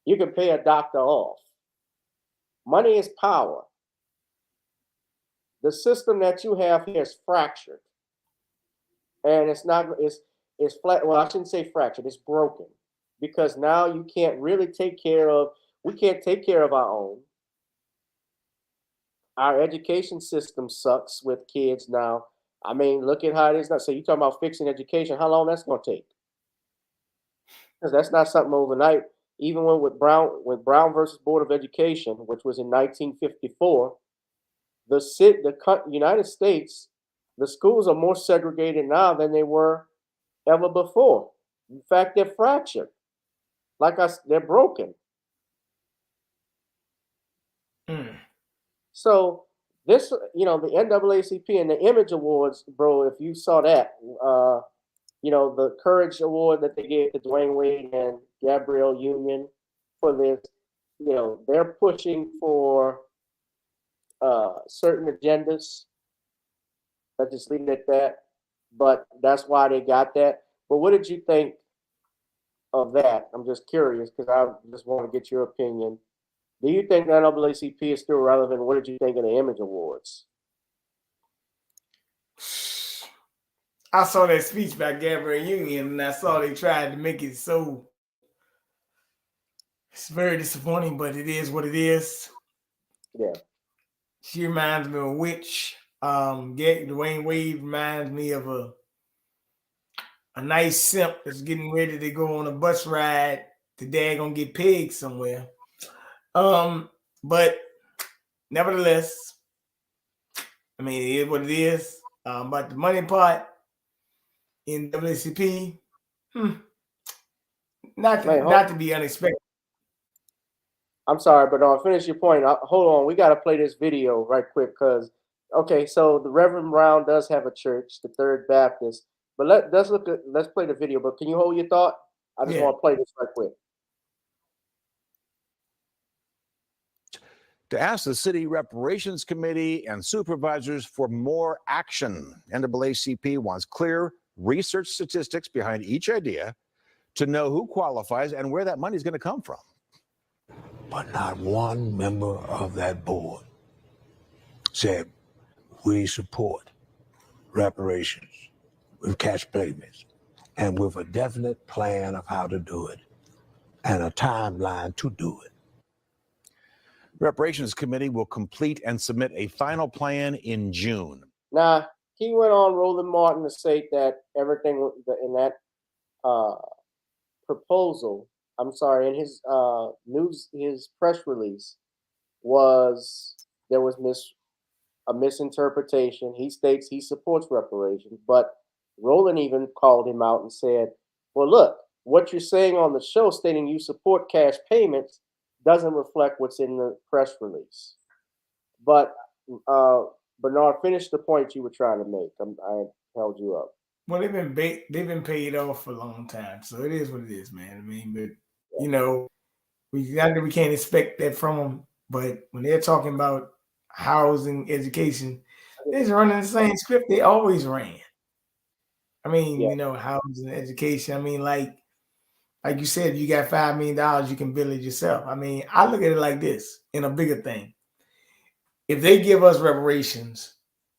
You can pay a doctor off. Money is power. The system that you have here is fractured. And it's flat. Well, I shouldn't say fractured, it's broken. Because now you can't really we can't take care of our own. Our education system sucks with kids now. I mean, look at how it is now. So you're talking about fixing education, how long that's going to take? Because that's not something overnight. Even with Brown versus Board of Education, which was in 1954, United States, the schools are more segregated now than they were ever before. In fact, they're fractured. They're broken. So this, the NAACP and the Image Awards, bro, if you saw that, the Courage Award that they gave to Dwayne Wade and Gabrielle Union for this, they're pushing for certain agendas. Let's just leave it at that. But that's why they got that. But what did you think of that? I'm just curious because I just want to get your opinion. Do you think the NAACP is still relevant? What did you think of the Image Awards? I saw that speech by Gabrielle Union, and I saw they tried to make it so. It's very disappointing, but it is what it is. Yeah. She reminds me of a witch. Dwayne Wade reminds me of a nice simp that's getting ready to go on a bus ride. The dad gonna get pegged somewhere. But nevertheless, I mean, it is what it is. But the money part in WCP, not to be unexpected. I'm sorry, but finish your point. Hold on, we got to play this video right quick because, okay, so the Reverend Brown does have a church, the Third Baptist. But let's play the video. But can you hold your thought? I just want to play this right quick. To ask the City Reparations Committee and supervisors for more action. NAACP wants clear research statistics behind each idea to know who qualifies and where that money is going to come from. But not one member of that board said, we support reparations with cash payments and with a definite plan of how to do it and a timeline to do it. Reparations Committee will complete and submit a final plan in June. Now, he went on, Roland Martin, to say that everything in that proposal, I'm sorry, in his his press release there was a misinterpretation. He states he supports reparations, but Roland even called him out and said, well, look, what you're saying on the show stating you support cash payments doesn't reflect what's in the press release. But Bernard, finish the point you were trying to make. I held you up. Well, they've been paid off for a long time, so it is what it is, man. I mean, but we can't expect that from them. But when they're talking about housing, education, they're just running the same script they always ran. I mean, housing, education. I mean, like you said, you got $5 million, you can build it yourself. I mean, I look at it like this in a bigger thing. If they give us reparations,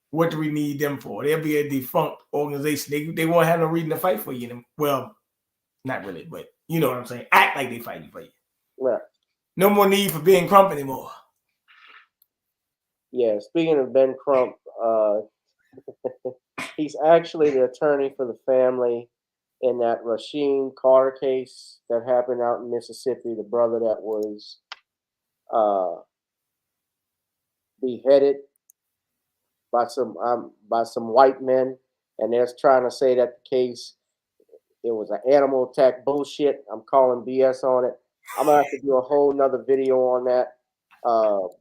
what do we need them for? They'll be a defunct organization. They won't have no reason to fight for you. Well, not really, but you know what I'm saying. Act like they fighting for you. Right. No more need for Ben Crump anymore. Yeah, speaking of Ben Crump, he's actually the attorney for the family in that Rasheen Carter case that happened out in Mississippi, the brother that was beheaded by some white men, and they're trying to say that the case, it was an animal attack bullshit. I'm calling BS on it. I'm gonna have to do a whole nother video on that.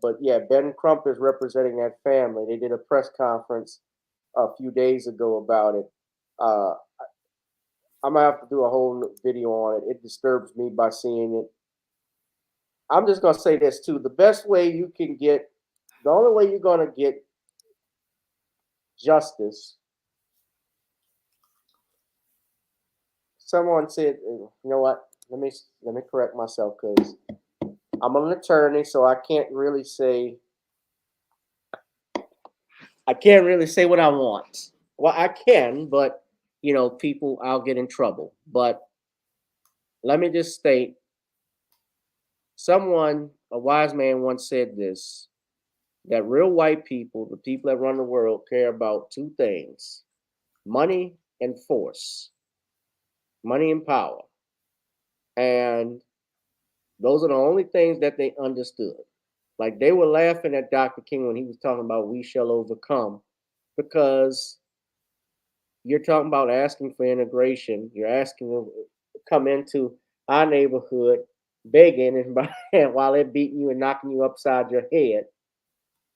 But yeah, Ben Crump is representing that family. They did a press conference a few days ago about it. I'm gonna have to do a whole video on it. It disturbs me by seeing it. I'm just gonna say this too. The only way you're gonna get justice. Someone said, you know what? Let me correct myself because I'm an attorney, so I can't really say what I want. Well, I can, but people, I'll get in trouble. But let me just state, a wise man once said this, that real white people, the people that run the world, care about two things: money and force, money and power. And those are the only things that they understood. Like they were laughing at Dr. King when he was talking about we shall overcome, because you're talking about asking for integration. You're asking them to come into our neighborhood begging and while they're beating you and knocking you upside your head.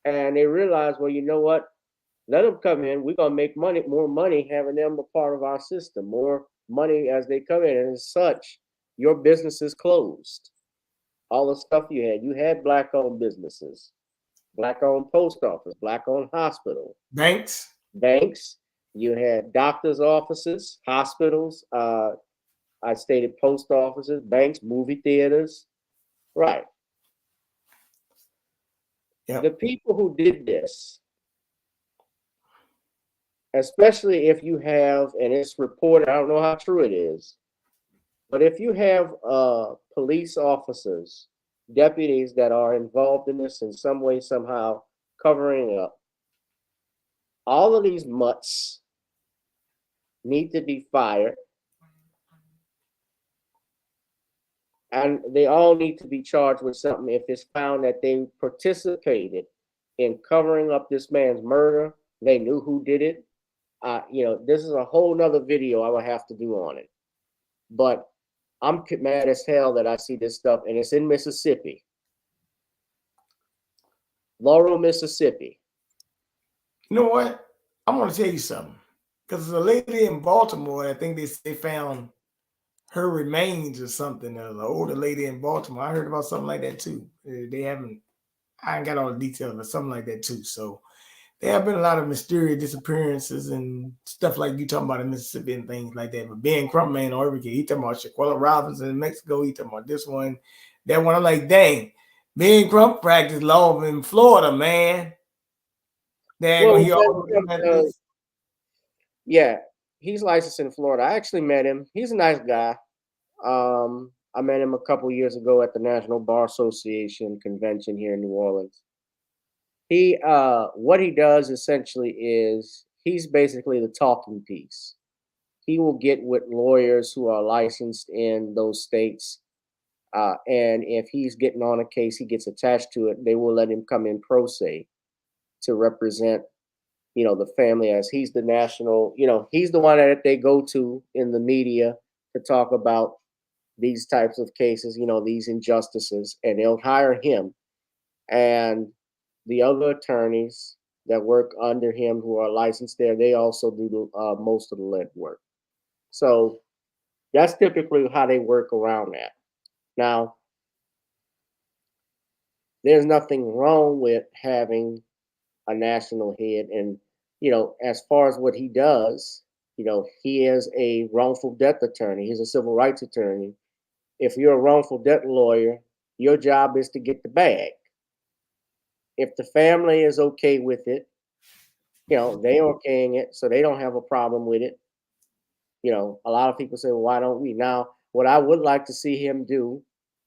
And they realize, well, you know what? Let them come in. We're gonna make money, more money having them a part of our system, more money as they come in. And as such, your business is closed. All the stuff you had black-owned businesses, black-owned post office, black-owned hospital, Banks. You had doctors' offices, hospitals. I stated post offices, banks, movie theaters. Right. Yep. The people who did this, especially if you have, and it's reported, I don't know how true it is, but if you have police officers, deputies that are involved in this in some way, somehow, covering up, all of these mutts need to be fired. And they all need to be charged with something if it's found that they participated in covering up this man's murder. They knew who did it. This is a whole nother video I will have to do on it. But I'm mad as hell that I see this stuff, and it's in Mississippi. Laurel, Mississippi. You know what? I'm going to tell you something. Because there's a lady in Baltimore, I think they found her remains or something. There's an older lady in Baltimore. I heard about something like that too. I ain't got all the details, but something like that too. So there have been a lot of mysterious disappearances and stuff like you talking about in Mississippi and things like that. But Ben Crump, man, or every kid, he talking about Shaquilla Robinson in Mexico. He talking about this one, that one. I'm like, dang, Ben Crump practiced law in Florida, man. Yeah, he's licensed in Florida. I actually met him. He's a nice guy. I met him a couple years ago at the National Bar Association convention here in New Orleans. What he does essentially is he's basically the talking piece. He will get with lawyers who are licensed in those states, and if he's getting on a case, he gets attached to it. They will let him come in pro se to represent, the family, as he's the national. He's the one that they go to in the media to talk about these types of cases, these injustices, and they'll hire him. And the other attorneys that work under him who are licensed there, they also do most of the lead work. So that's typically how they work around that. Now, there's nothing wrong with having a national head. And, as far as what he does, he is a wrongful death attorney. He's a civil rights attorney. If you're a wrongful death lawyer, your job is to get the bag. If the family is okay with it, they okaying it, so they don't have a problem with it. A lot of people say, well, why don't we? Now, what I would like to see him do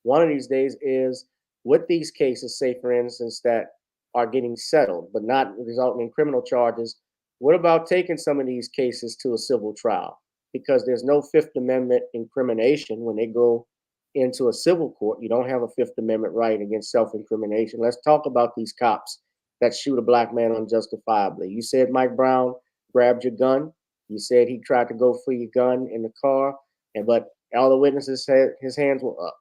one of these days is, with these cases, say, for instance, that are getting settled but not resulting in criminal charges, what about taking some of these cases to a civil trial? Because there's no Fifth Amendment incrimination when they go into a civil court. You don't have a Fifth Amendment right against self-incrimination. Let's talk about these cops that shoot a black man unjustifiably. You said Mike Brown grabbed your gun. You said he tried to go for your gun in the car, but all the witnesses said his hands were up.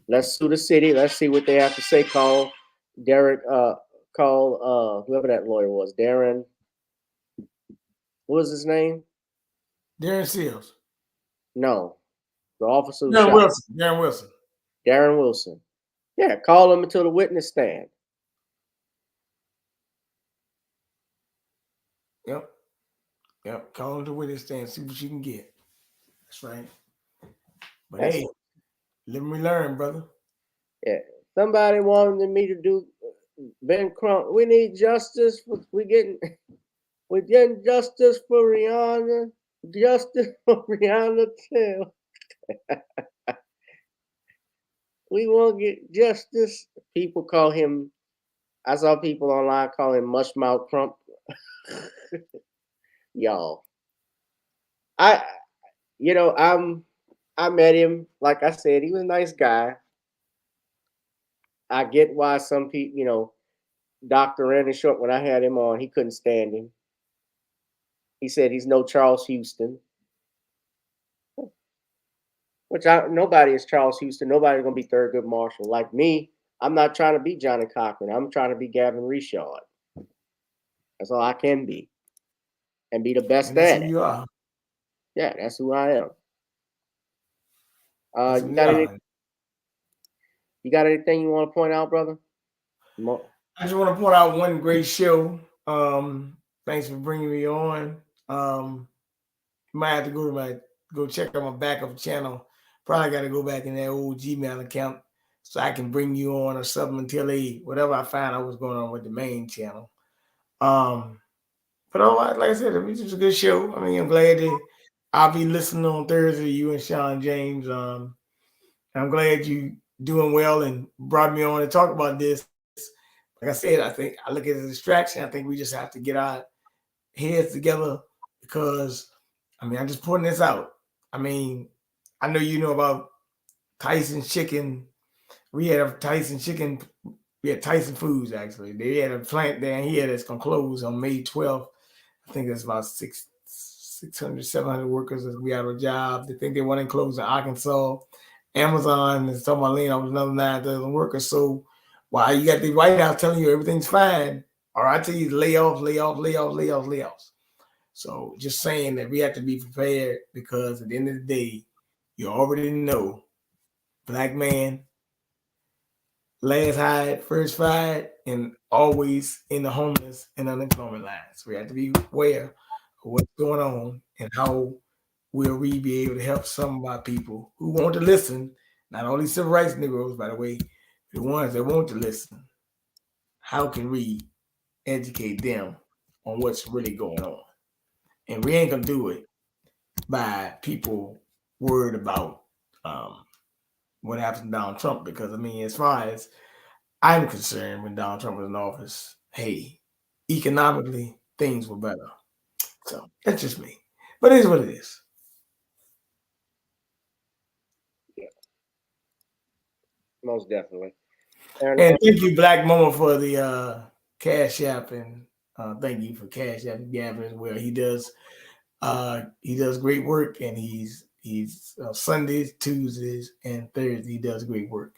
Let's sue the city. Let's see what they have to say. Call Derek, whoever that lawyer was. Darren, what was his name? Darren Seals. No, the officer. Darren Wilson. Darren Wilson. Yeah, call him until the witness stand. Yep. Call him to witness stand. See what you can get. That's right. But That's hey, live and we learn, brother. Yeah. Somebody wanted me to do Ben Crump. We need justice. We're getting justice for Rihanna. Justice for Rihanna too. We won't get justice. People call him. I saw people online call him Mushmouth Crump. Y'all, I met him. Like I said, he was a nice guy. I get why some people, Dr. Randy Short, when I had him on, he couldn't stand him. He said he's no Charles Houston. Nobody is Charles Houston. Nobody's gonna be Thurgood Marshall. Like me, I'm not trying to be Johnny Cochran. I'm trying to be Gavin Richard. That's all I can be, and be the best And that's at who it. you are. Yeah, that's who I am. That's who You you got are. anything you want to point out, brother? I just want to point out one great show. Thanks for bringing me on. Might have to go check out my backup channel. Probably got to go back in that old Gmail account so I can bring you on or something until whatever I find out what's going on with the main channel. But like I said, it was just a good show. I mean, I'm glad that I'll be listening on Thursday. You and Sean James. I'm glad you doing well and brought me on to talk about this. Like I said, I think I look at it as a distraction. I think we just have to get our heads together because, I mean, I'm just putting this out. I mean, I know you know about Tyson Chicken. We had Tyson Foods, actually. They had a plant down here that's going to close on May 12th. I think that's about 600, 700 workers that we have a job. They think they want to close in Arkansas. Amazon is talking about laying off another 9,000 workers. So while you got the White House telling you everything's fine, or I tell you layoffs. So just saying that we have to be prepared because at the end of the day, you already know, black man, last hired, first fired, and always in the homeless and unemployment lines. We have to be aware of what's going on and how will we be able to help some of our people who want to listen, not only civil rights Negroes, by the way, the ones that want to listen. How can we educate them on what's really going on? And we ain't gonna do it by people worried about what happens to Donald Trump, because I mean, as far as I'm concerned, when Donald Trump was in office, hey, economically things were better. So that's just me, but it is what it is. Yeah, most definitely. And thank you, Black Mama, for the Cash App, and thank you for Cash App Gavin as well. He does great work, and he's Sundays, Tuesdays, and Thursdays he does great work.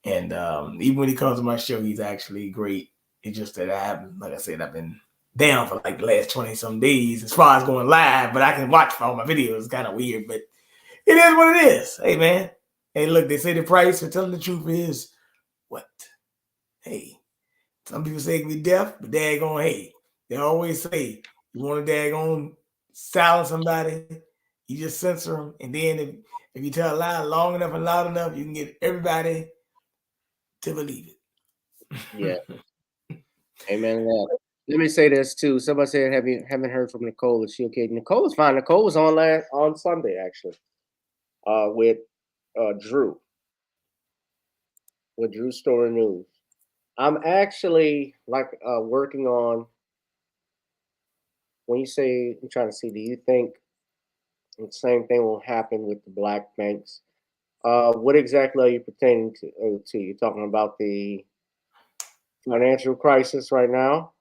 And even when he comes to my show, he's actually great. It's just that like I said, I've been down for like the last 20 some days as far as going live, but I can watch for all my videos. It's kind of weird, but it is what it is. Hey man, hey look, they say the price for telling the truth is what? Hey, some people say it can be deaf, but daggone, hey, they always say you want to daggone silence somebody, you just censor them, and then if you tell a lie long enough and loud enough, you can get everybody to believe it. Yeah. Amen. Let me say this too. Somebody said, haven't heard from Nicole? Is she okay? Nicole is fine. Nicole was on Sunday actually, with Drew Story News. I'm actually working on. When you say I'm trying to see, do you think the same thing will happen with the black banks? What exactly are you pertaining to? You're talking about the financial crisis right now?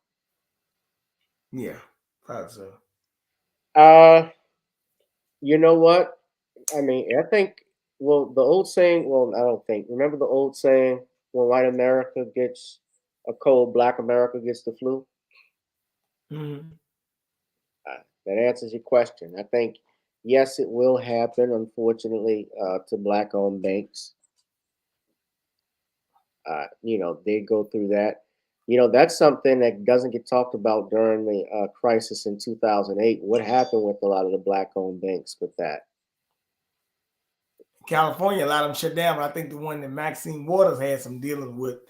Yeah, probably so. You know what? I mean, I think, well, the old saying, well, I don't think. Remember the old saying, when white America gets a cold, black America gets the flu? Mm-hmm. That answers your question. I think, yes, it will happen, unfortunately, to black owned banks. They go through that. That's something that doesn't get talked about during the crisis in 2008. What happened with a lot of the black owned banks with that? California, a lot of them shut down, but I think the one that Maxine Waters had some dealings with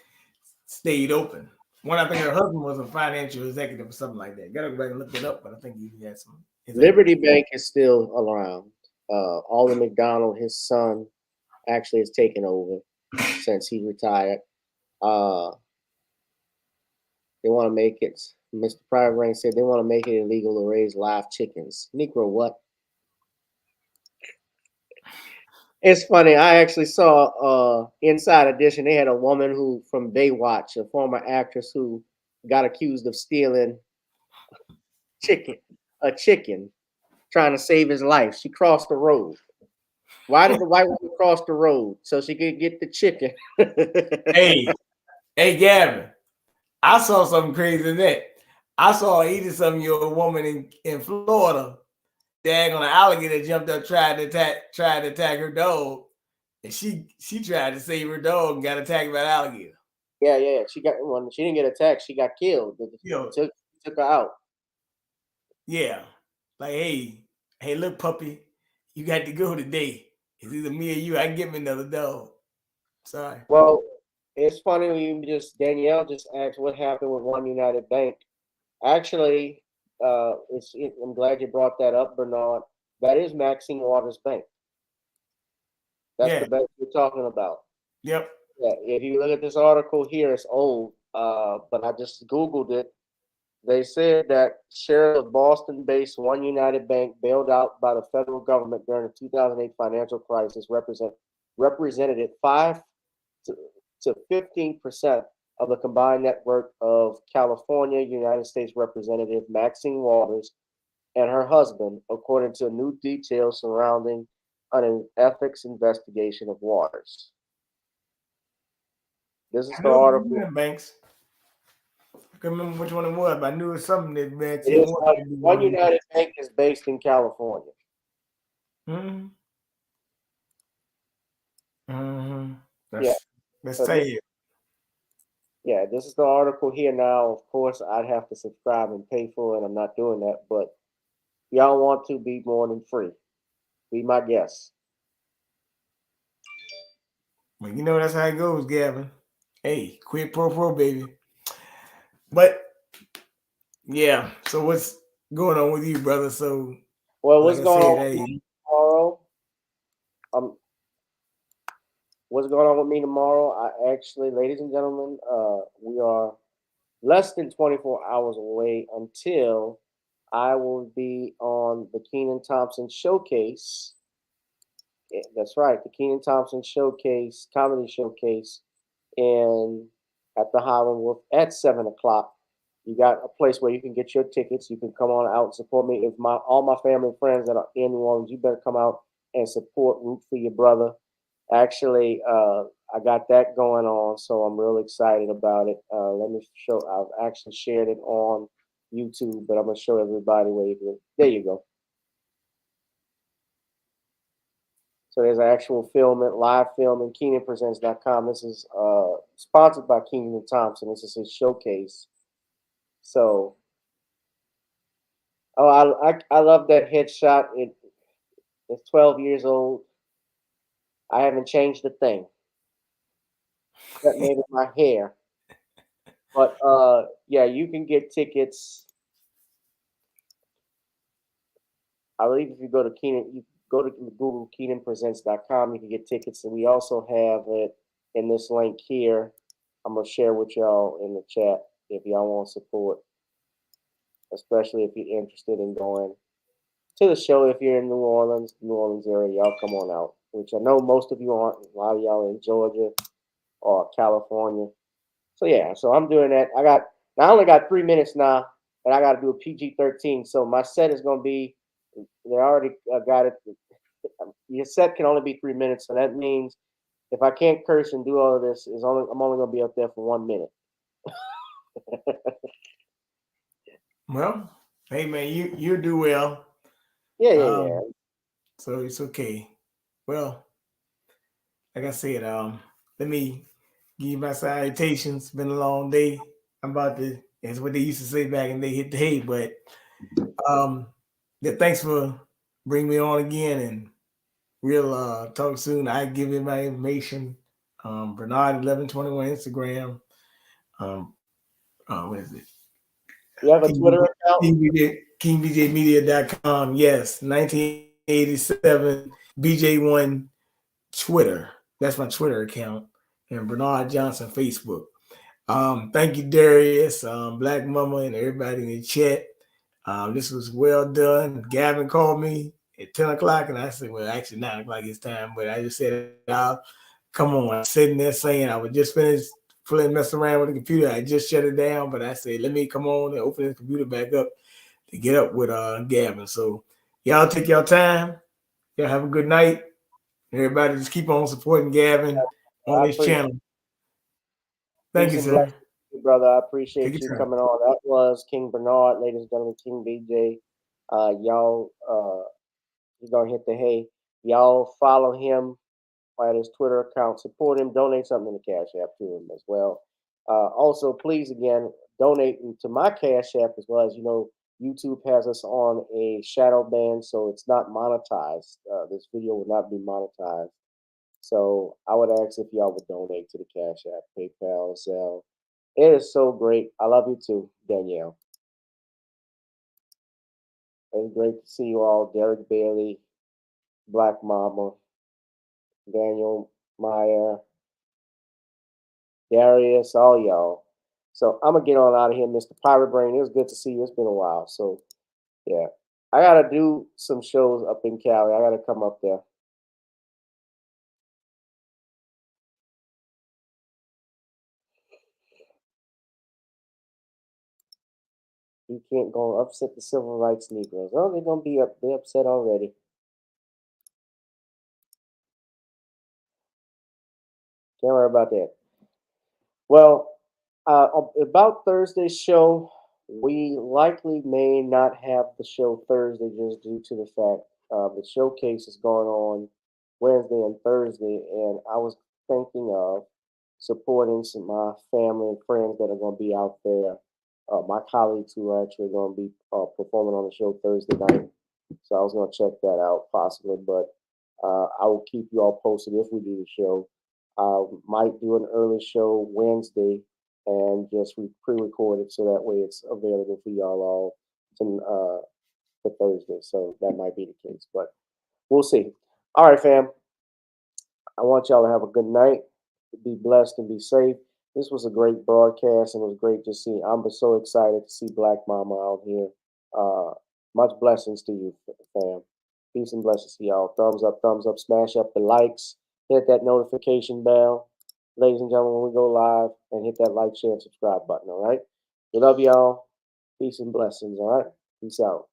stayed open. One, I think her husband was a financial executive or something like that. Gotta go back and look it up, but I think he had some. Liberty Bank is still around. Alden McDonald, his son, actually has taken over since he retired. They want to make it, Mr. Private Rain said they want to make it illegal to raise live chickens. Negro, what? It's funny. I actually saw Inside Edition. They had a woman who from Baywatch, a former actress who got accused of stealing chicken, a chicken, trying to save his life. She crossed the road. Why did the white woman cross the road? So she could get the chicken. Hey, Gavin, I saw something crazy in that. I saw an 80-something-year-old woman in Florida. Dang on an alligator jumped up, tried to attack her dog, and she tried to save her dog and got attacked by an alligator. Yeah. She didn't get attacked. She got killed. Took her out. Yeah, like hey, look, puppy, you got to go today. It's either me or you. I can get me another dog. Sorry. Well, it's funny when Danielle just asked what happened with One United Bank. Actually, I'm glad you brought that up, Bernard. That is Maxine Waters Bank. That's the bank we're talking about. Yep. Yeah, if you look at this article here, it's old, but I just Googled it. They said that shares of Boston-based One United Bank bailed out by the federal government during the 2008 financial crisis represented 5 to 15% of the combined net worth of California United States Representative Maxine Waters and her husband, according to new details surrounding an ethics investigation of Waters. This is the article. Banks. I can't remember which one it was, but I knew it was something that One United Bank is based in California. Let's say it. Yeah, this is the article here now. Of course, I'd have to subscribe and pay for it. I'm not doing that, but y'all want to be more than free. Be my guest. Well, you know that's how it goes, Gavin. Hey, quid pro quo, baby. But yeah, so what's going on with you, brother? So, well, what's going on with me tomorrow? What's going on with me tomorrow? I actually, ladies and gentlemen, we are less than 24 hours away until I will be on the Kenan Thompson Showcase. That's right, the Kenan Thompson Showcase, comedy showcase, at the Highland Wolf at 7:00. You got a place where you can get your tickets. You can come on out and support me. If all my family and friends that are in New Orleans, you better come out and support, root for your brother. Actually, I got that going on, so I'm real excited about it. Let me show. I've actually shared it on YouTube, but I'm gonna show everybody where you can. There you go. So there's an actual live film in KeenanPresents.com. This is sponsored by Kenan Thompson. This is his showcase. So, I love that headshot. It's 12 years old. I haven't changed a thing. That maybe my hair. But yeah, you can get tickets. I believe if you go to Google KeenanPresents.com, you can get tickets. And we also have it in this link here. I'm gonna share with y'all in the chat if y'all want to support, especially if you're interested in going to the show. If you're in New Orleans area, y'all come on out. Which I know most of you aren't. A lot of y'all in Georgia or California. So yeah, so I'm doing that. I only got 3 minutes now, and I got to do a PG-13. So my set is gonna be. They already got it. Your set can only be 3 minutes, so that means if I can't curse and do all of this, I'm only gonna be up there for 1 minute. Well, hey man, you do well. Yeah. So it's okay. Well, like I said, let me give you my salutations. It's been a long day. I'm about to, that's what they used to say back in the day, hit the hay. But yeah, thanks for bringing me on again, and we'll talk soon. I give you my information. Bernard1121 Instagram. What is it? You have a Twitter account? KingBJmedia.com. Yes, 1987 BJ1 Twitter. That's my Twitter account. And Bernard Johnson Facebook. Thank you, Darius, Black Mama, and everybody in the chat. This was well done. Gavin called me at 10 o'clock. And I said, well, actually 9 o'clock is time. But I just said, come on, sitting there saying I was just finished messing around with the computer. I just shut it down. But I said, let me come on and open the computer back up to get up with Gavin. So y'all take your time. Y'all have a good night. Everybody just keep on supporting Gavin on his channel. Thank you, sir. Brother, I appreciate you coming on. That was King Bernard, ladies and gentlemen, King BJ. Y'all, you're gonna hit the hay. Y'all follow him at his Twitter account, support him, donate something to the Cash App to him as well. Also, please again donate to my Cash App as well. As you know, YouTube has us on a shadow ban, so it's not monetized. This video will not be monetized. So I would ask if y'all would donate to the Cash App, PayPal, Zelle. It is so great. I love you too, Danielle. It's great to see you all. Derek Bailey, Black Mama, Daniel Meyer, Darius, all y'all. So I'm gonna get on out of here, Mr. Pirate Brain. It was good to see you. It's been a while. So yeah, I gotta do some shows up in Cali. I gotta come up there. You can't go upset the civil rights Negroes. Oh, they're gonna be up. They're upset already. Can't worry about that. Well, about Thursday's show, we likely may not have the show Thursday just due to the fact the showcase is going on Wednesday and Thursday, and I was thinking of supporting some my family and friends that are going to be out there. My colleagues who are actually going to be performing on the show Thursday night. So I was going to check that out possibly, but I will keep you all posted if we do the show. Might do an early show Wednesday and just pre-record it so that way it's available for y'all all for Thursday. So that might be the case, but we'll see. All right, fam. I want y'all to have a good night. Be blessed and be safe. This was a great broadcast and it was great to see. I'm so excited to see Black Mama out here. Much blessings to you, fam. Peace and blessings to y'all. Thumbs up, smash up the likes, hit that notification bell. Ladies and gentlemen, when we go live, and hit that like, share, and subscribe button, all right? We love y'all. Peace and blessings, all right? Peace out.